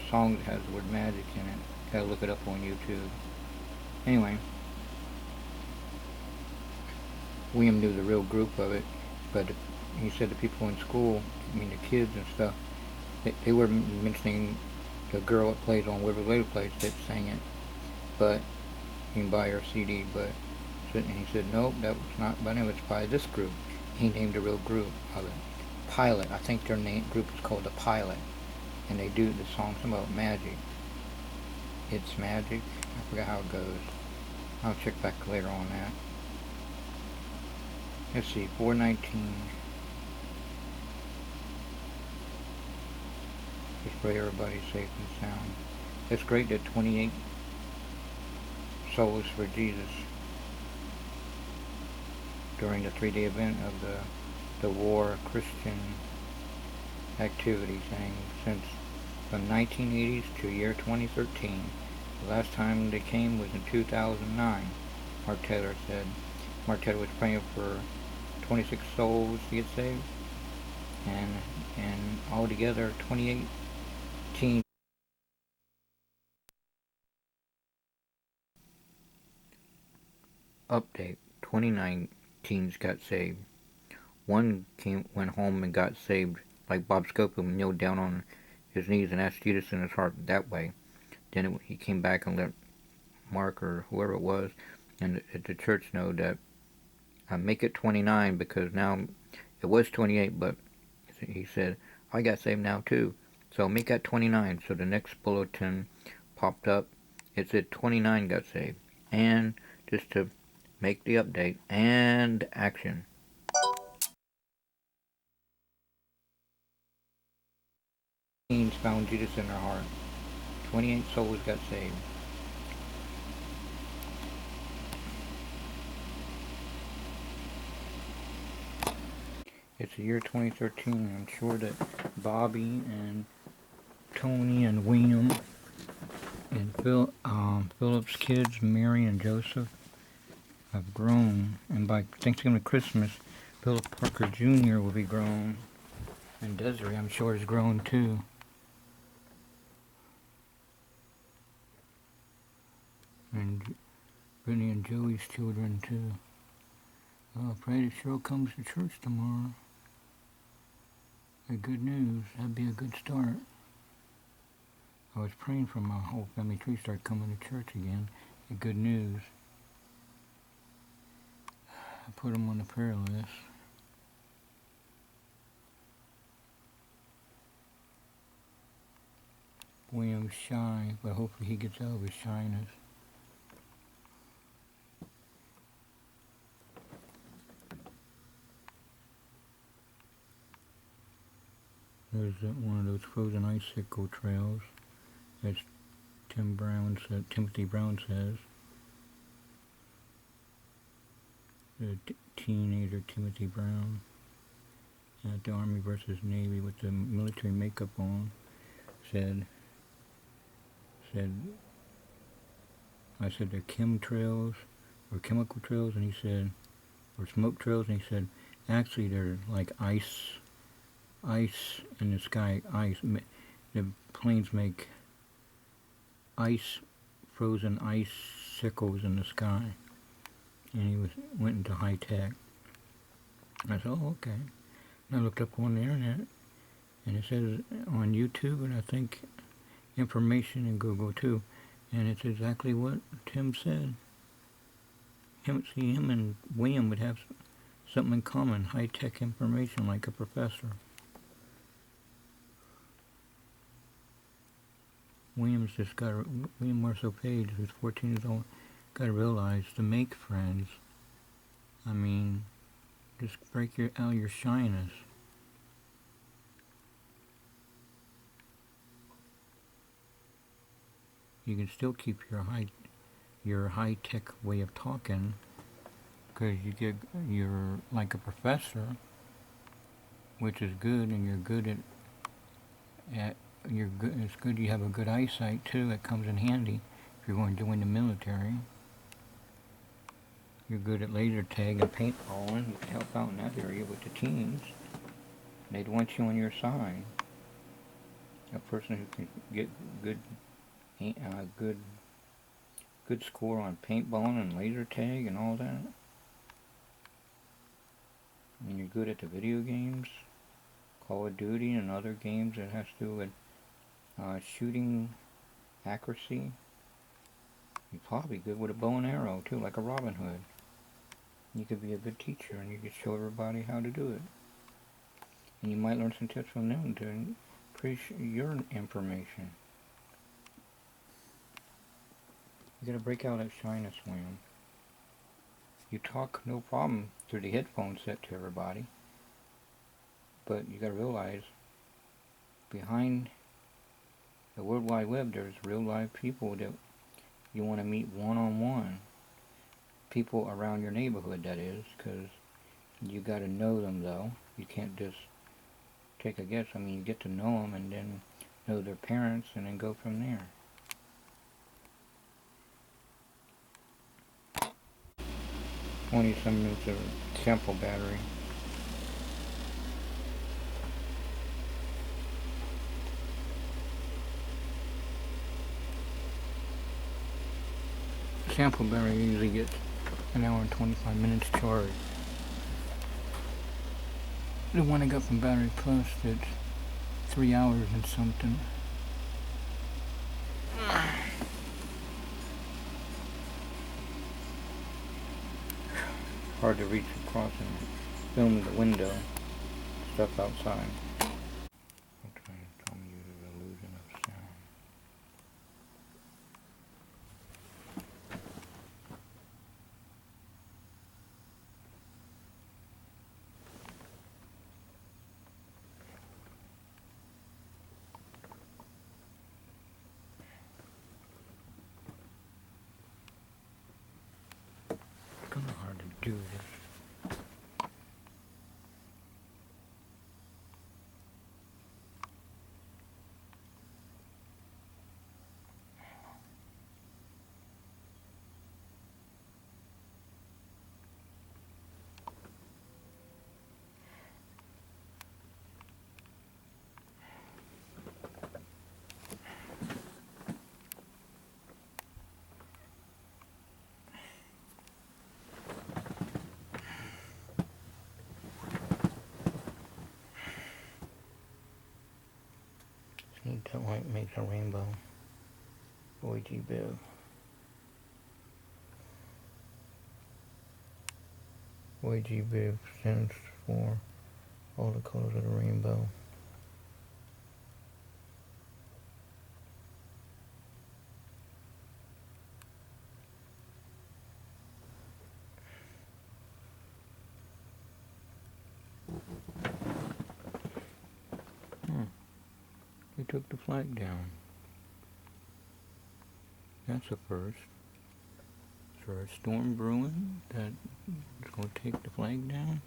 A: songs that has the word magic in it. Gotta look it up on YouTube. Anyway, William knew the real group of it, but he said the people in school, the kids and stuff, they were mentioning the girl that plays on Waverly Later Place that sang it, but you can buy her CD. But and he said, nope, that was not by name. It's by this group. He named the real group of it, Pilot. I think their group is called the Pilot, and they do the song about magic. It's magic. I forgot how it goes. I'll check back later on that. Let's see, 419. Just pray everybody's safe and sound. It's great that 28 souls for Jesus during the 3-day event of the war Christian activities, and since the 1980s to year 2013. The last time they came was in 2009, Mark Taylor said. Mark Taylor was praying for 26 souls to get saved, and altogether 28 teens. Update: 29 teens got saved. One went home and got saved, like Bob Scopum, kneeled down on his knees and asked Jesus in his heart that way. Then he came back and let Mark or whoever it was and at the church know that make it 29, because now it was 28, but he said, I got saved now too. So make that 29. So the next bulletin popped up. It said 29 got saved. And just to make the update and action. Teens found Jesus in their heart. 28 souls got saved. It's the year 2013, and I'm sure that Bobby and Tony and William and Philip's kids, Mary and Joseph, have grown. And by Thanksgiving and Christmas, Philip Parker Jr. will be grown. And Desiree, I'm sure, is grown too. And Brittany and Joey's children too. Oh, pray that Cheryl comes to church tomorrow. Good news. That'd be a good start. I was praying for my whole family tree to start coming to church again. Good news. I put them on the prayer list. William's shy, but hopefully he gets out of his shyness. There's one of those frozen icicle trails, as Timothy Brown says. The teenager Timothy Brown at the Army versus Navy with the military makeup on said, I said they're chemtrails or chemical trails, and he said, or smoke trails, and he said, actually they're like ice in the sky, ice. The planes make frozen icicles in the sky. And he went into high tech. I said, oh, okay. And I looked up on the internet, and it says on YouTube, and I think information in Google too, and it's exactly what Tim said. Him and William would have something in common, high tech information, like a professor. William Marcel Page, who's 14 years old, got to realize to make friends, I mean, just break out your shyness. You can still keep your high tech way of talking, because you're like a professor, which is good, and you're good at it's good you have a good eyesight too. It comes in handy if you're going to join the military. You're good at laser tag and paintballing. You can help out in that area with the teens. They'd want you on your side. A person who can get good score on paintballing and laser tag and all that. And you're good at the video games, Call of Duty and other games that has to do with shooting accuracy. You're probably good with a bow and arrow too, like a Robin Hood. You could be a good teacher, and you could show everybody how to do it. And you might learn some tips from them to increase your information. You gotta break out that shyness, William. You talk no problem through the headphones set to everybody, but you gotta realize behind The World Wide Web, there's real live people that you want to meet one-on-one. People around your neighborhood, that is, because you got to know them, though. You can't just take a guess. I mean, you get to know them and then know their parents and then go from there. 20-some minutes of sample battery. Sample battery usually gets an hour and 25 minutes charged. The one I got from Battery Plus, that's 3 hours and something. Hard to reach across and film the window, stuff outside. I'm trying to tell you the illusion of sound. It's kind of hard to do this. See, that white makes a rainbow. OG-Biv. OG-Biv stands for all the colors of the rainbow. They took the flag down. That's a first. Is there a storm brewing that is going to take the flag down?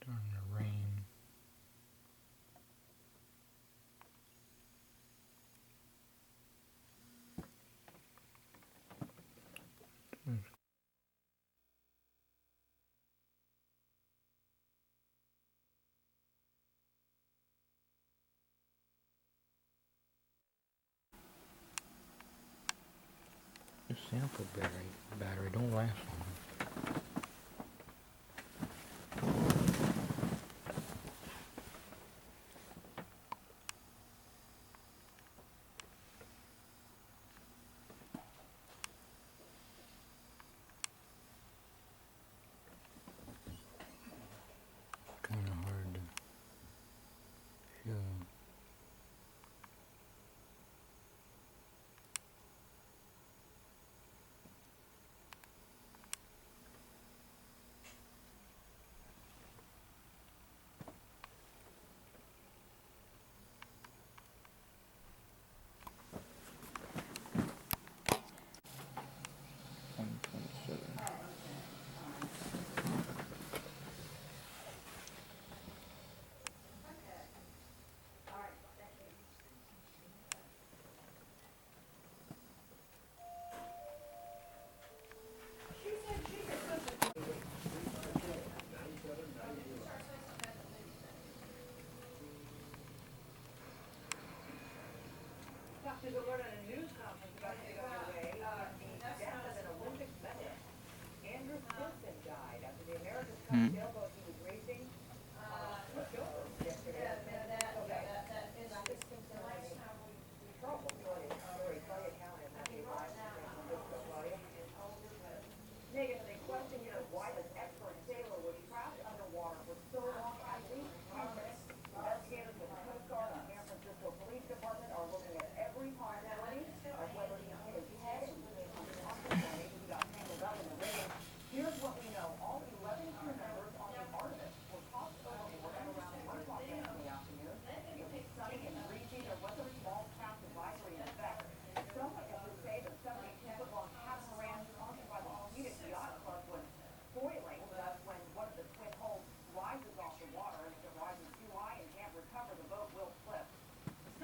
A: Starting to rain. The sample battery don't last long. Kind of hard to show.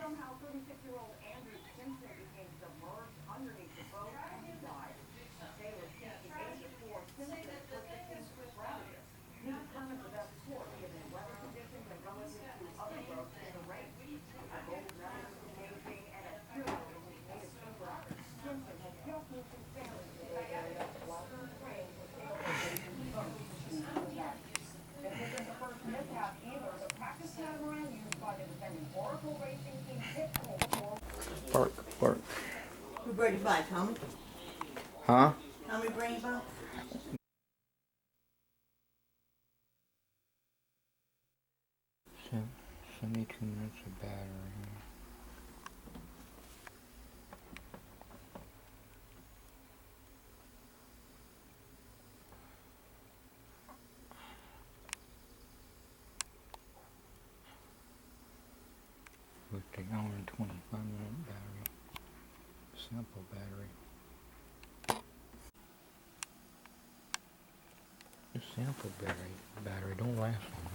D: Somehow, 36-year-old Andrew Simpson became submerged underneath the boat and died. Sailors think the age of 4 Simpson was the king's strategist. He determined the best course given weather conditions and relative to other boats in the race. A gold medalist in Beijing and a hero in his native England, Simpson had just moved his family to the Bay Area while he trained to sail the nation's boat to the event. This isn't the first mishap either. The practice catamaran used by the defending Oracle racing team hit before.
A: Bark, bark.
B: Who brought you by, Tommy?
A: Huh?
B: Tommy bring you by?
A: 72 minutes of battery. With the hour and 25-minute battery. Sample battery. The sample battery don't last long.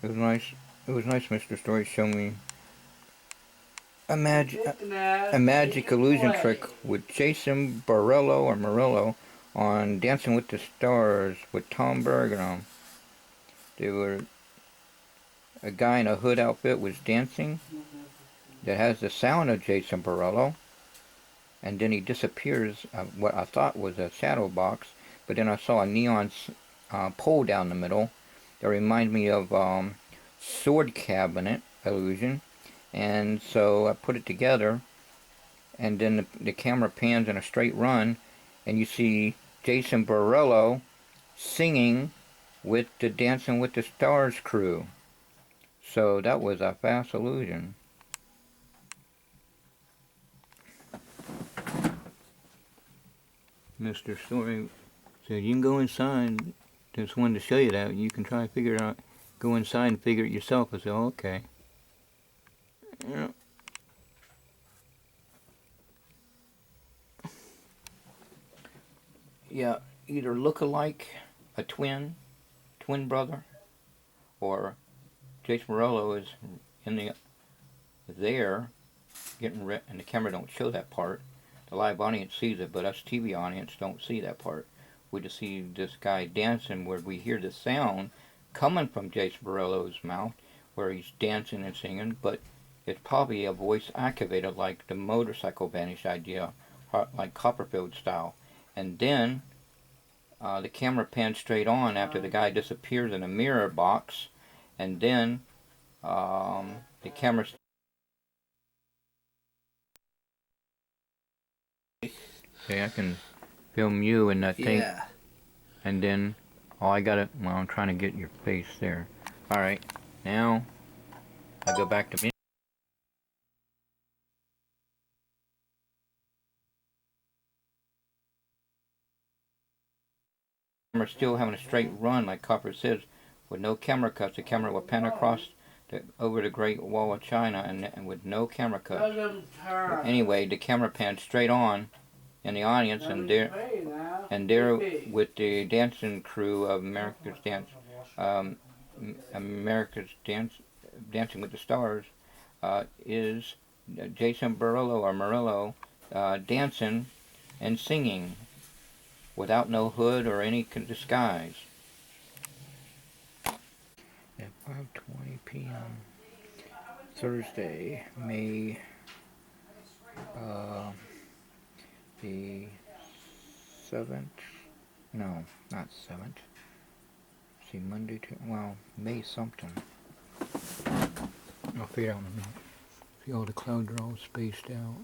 A: It was nice. It was nice, Mr. Story. Show me a magic illusion trick with Jason Murillo on Dancing with the Stars with Tom Bergeron. They were a guy in a hood outfit was dancing that has the sound of Jason Murillo, and then he disappears. What I thought was a shadow box, but then I saw a neon pole down the middle that reminded me of sword cabinet illusion, and so I put it together, and then the camera pans in a straight run, and you see Jason Murillo singing with the Dancing with the Stars crew. So that was a fast illusion. Mr. Story said, you can go inside. Just wanted to show you that. You can try to figure it out. Go inside and figure it yourself. I said, oh, okay. Yeah. Yeah, either look alike, a twin brother, or Jason Murillo is in the there getting and the camera don't show that part. The live audience sees it, but us TV audience don't see that part. We just see this guy dancing where we hear the sound coming from Jason Murillo's mouth where he's dancing and singing, but it's probably a voice activated like the motorcycle vanish idea, like Copperfield style. And then the camera pans straight on after the guy disappears in a mirror box, and then the camera. Okay, I can film you in that thing.
E: Yeah.
A: And then, oh, I got it. Well, I'm trying to get your face there. Alright, now I go back to me. Camera still having a straight run, like Copper says, with no camera cuts. The camera will pan across over the Great Wall of China, and with no camera cuts. But anyway, the camera pans straight on in the audience, and there with the dancing crew of America's Dancing with the Stars, is Jason Murillo dancing and singing without no hood or any disguise. At 5:20 p.m. Thursday, May the 7th. No, not 7th. See, Monday to, well, May something. I'll figure it out in a minute. See, all the clouds are all spaced out.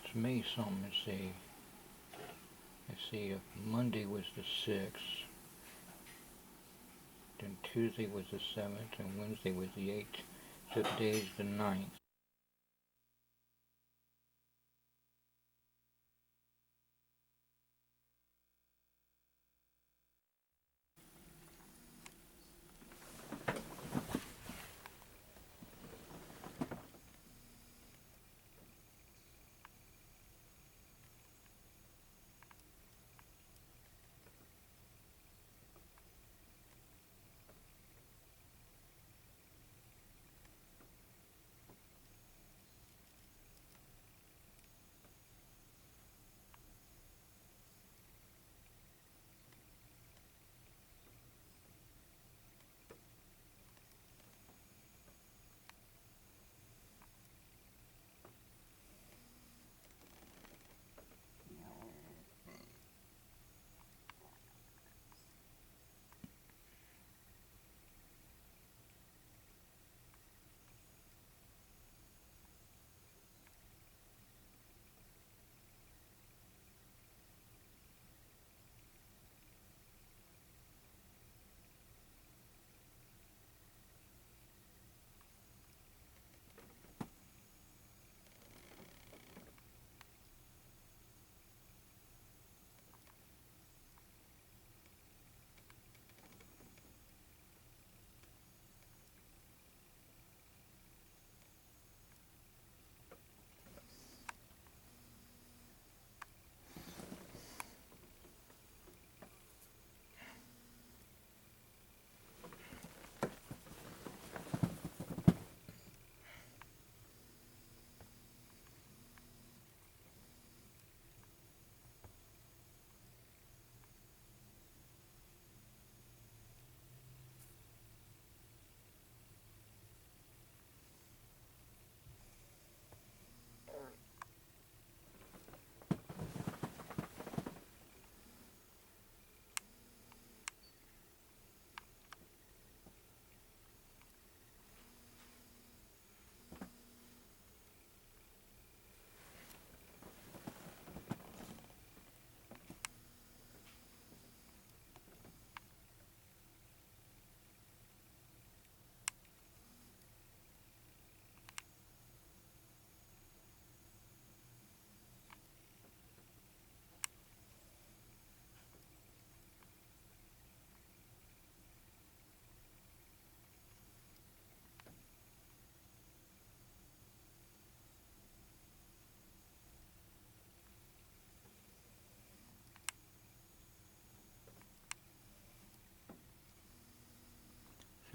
A: It's May something, let's see if Monday was the 6th. Then Tuesday was the 7th, and Wednesday was the 8th. So today's the 9th.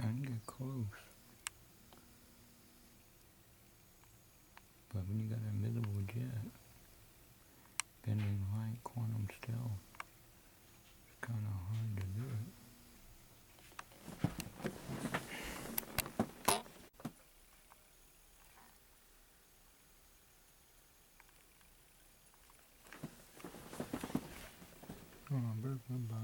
A: Trying to get close. But when you got an invisible jet, bending light, quantum stealth, it's kind of hard to do it. Oh, bird, goodbye.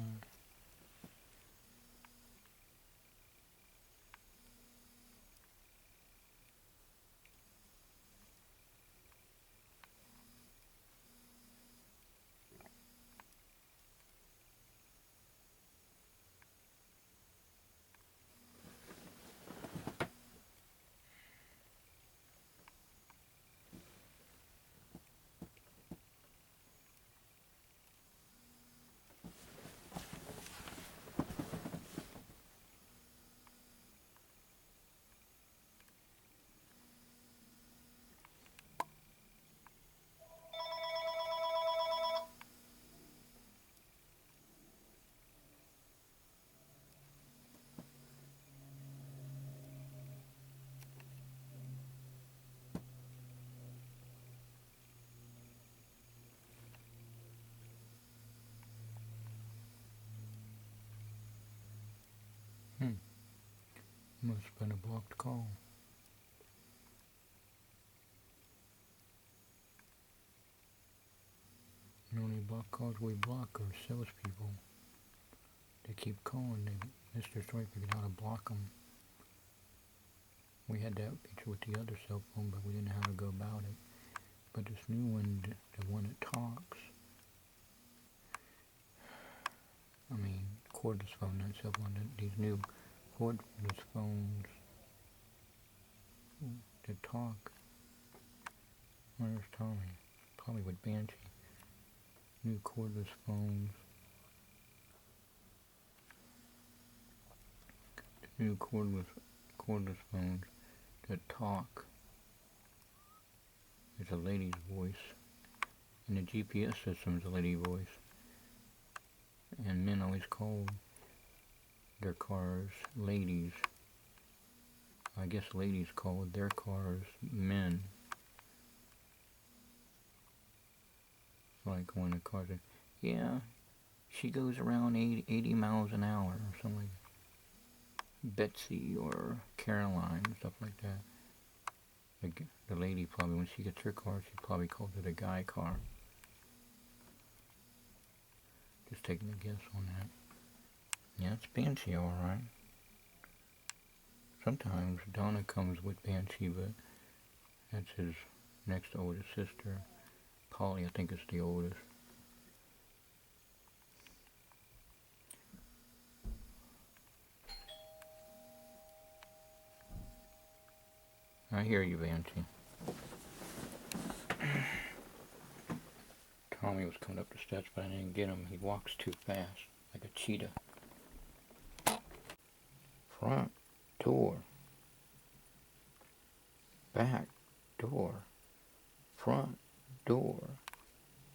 A: Must have been a blocked call. The only blocked calls we block are salespeople. They keep calling. Mr. Stripe figured out how to block them. We had that feature with the other cell phone, but we didn't know how to go about it. But this new one, the one that talks, I mean, cordless phone, not cell phone, these new cordless phones to talk. Where's Tommy? Probably with Banshee. New cordless phones. New cordless phones to talk. It's a lady's voice. And the GPS system is a lady voice. And men always call their cars ladies. I guess ladies call their cars men. Like when a car says, yeah, she goes around 80 miles an hour or something like that. Betsy or Caroline, stuff like that. The lady probably, when she gets her car, she probably calls it a guy car. Just taking a guess on that. Yeah, it's Banshee, alright. Sometimes Donna comes with Banshee, but that's his next oldest sister. Polly, I think, is the oldest. I hear you, Banshee. Tommy was coming up the steps, but I didn't get him. He walks too fast, like a cheetah. Front door. Back door. Front door.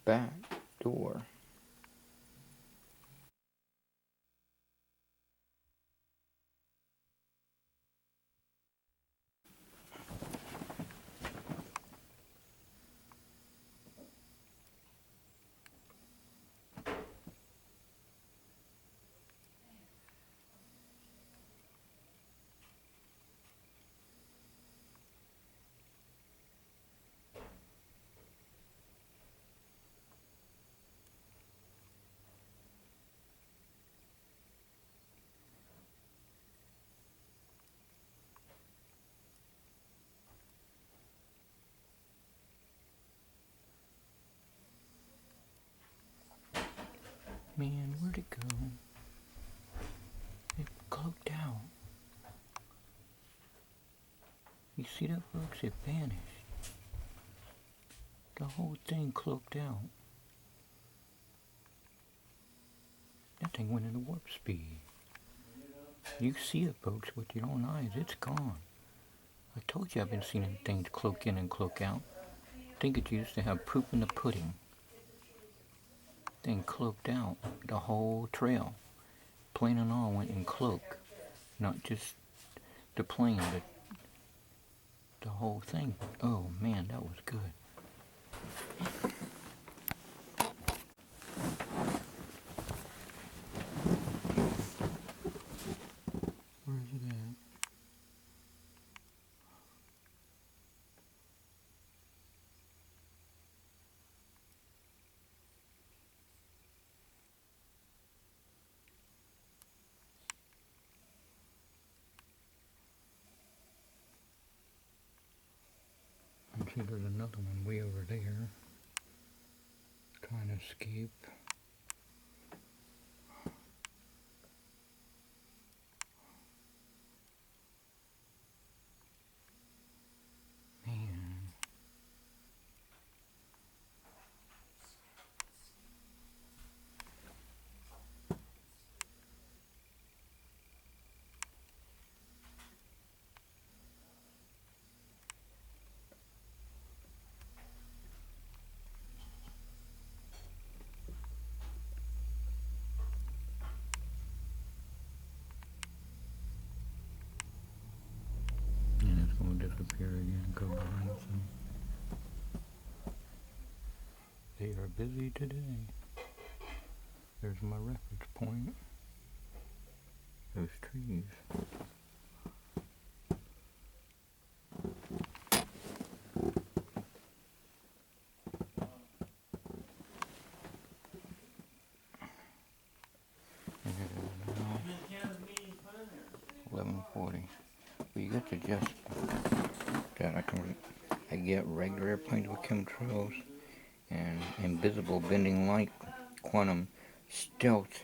A: Back door. Man, where'd it go? It cloaked out. You see that, folks? It vanished. The whole thing cloaked out. That thing went into warp speed. You see it, folks, with your own eyes. It's gone. I told you I've been seeing things cloak in and cloak out. I think it used to have proof in the pudding. Thing cloaked out. The whole trail. Plane and all went in cloak. Not just the plane, but the whole thing. Oh man, that was good. Where is it at? I see there's another one way over there. Trying to escape. Man. And it's going to disappear again. Go behind some. They are busy today. There's my reference point. Those trees. And it is now 11:40. Well, you got to just that I get regular airplanes with chemtrails and invisible bending light, quantum stealth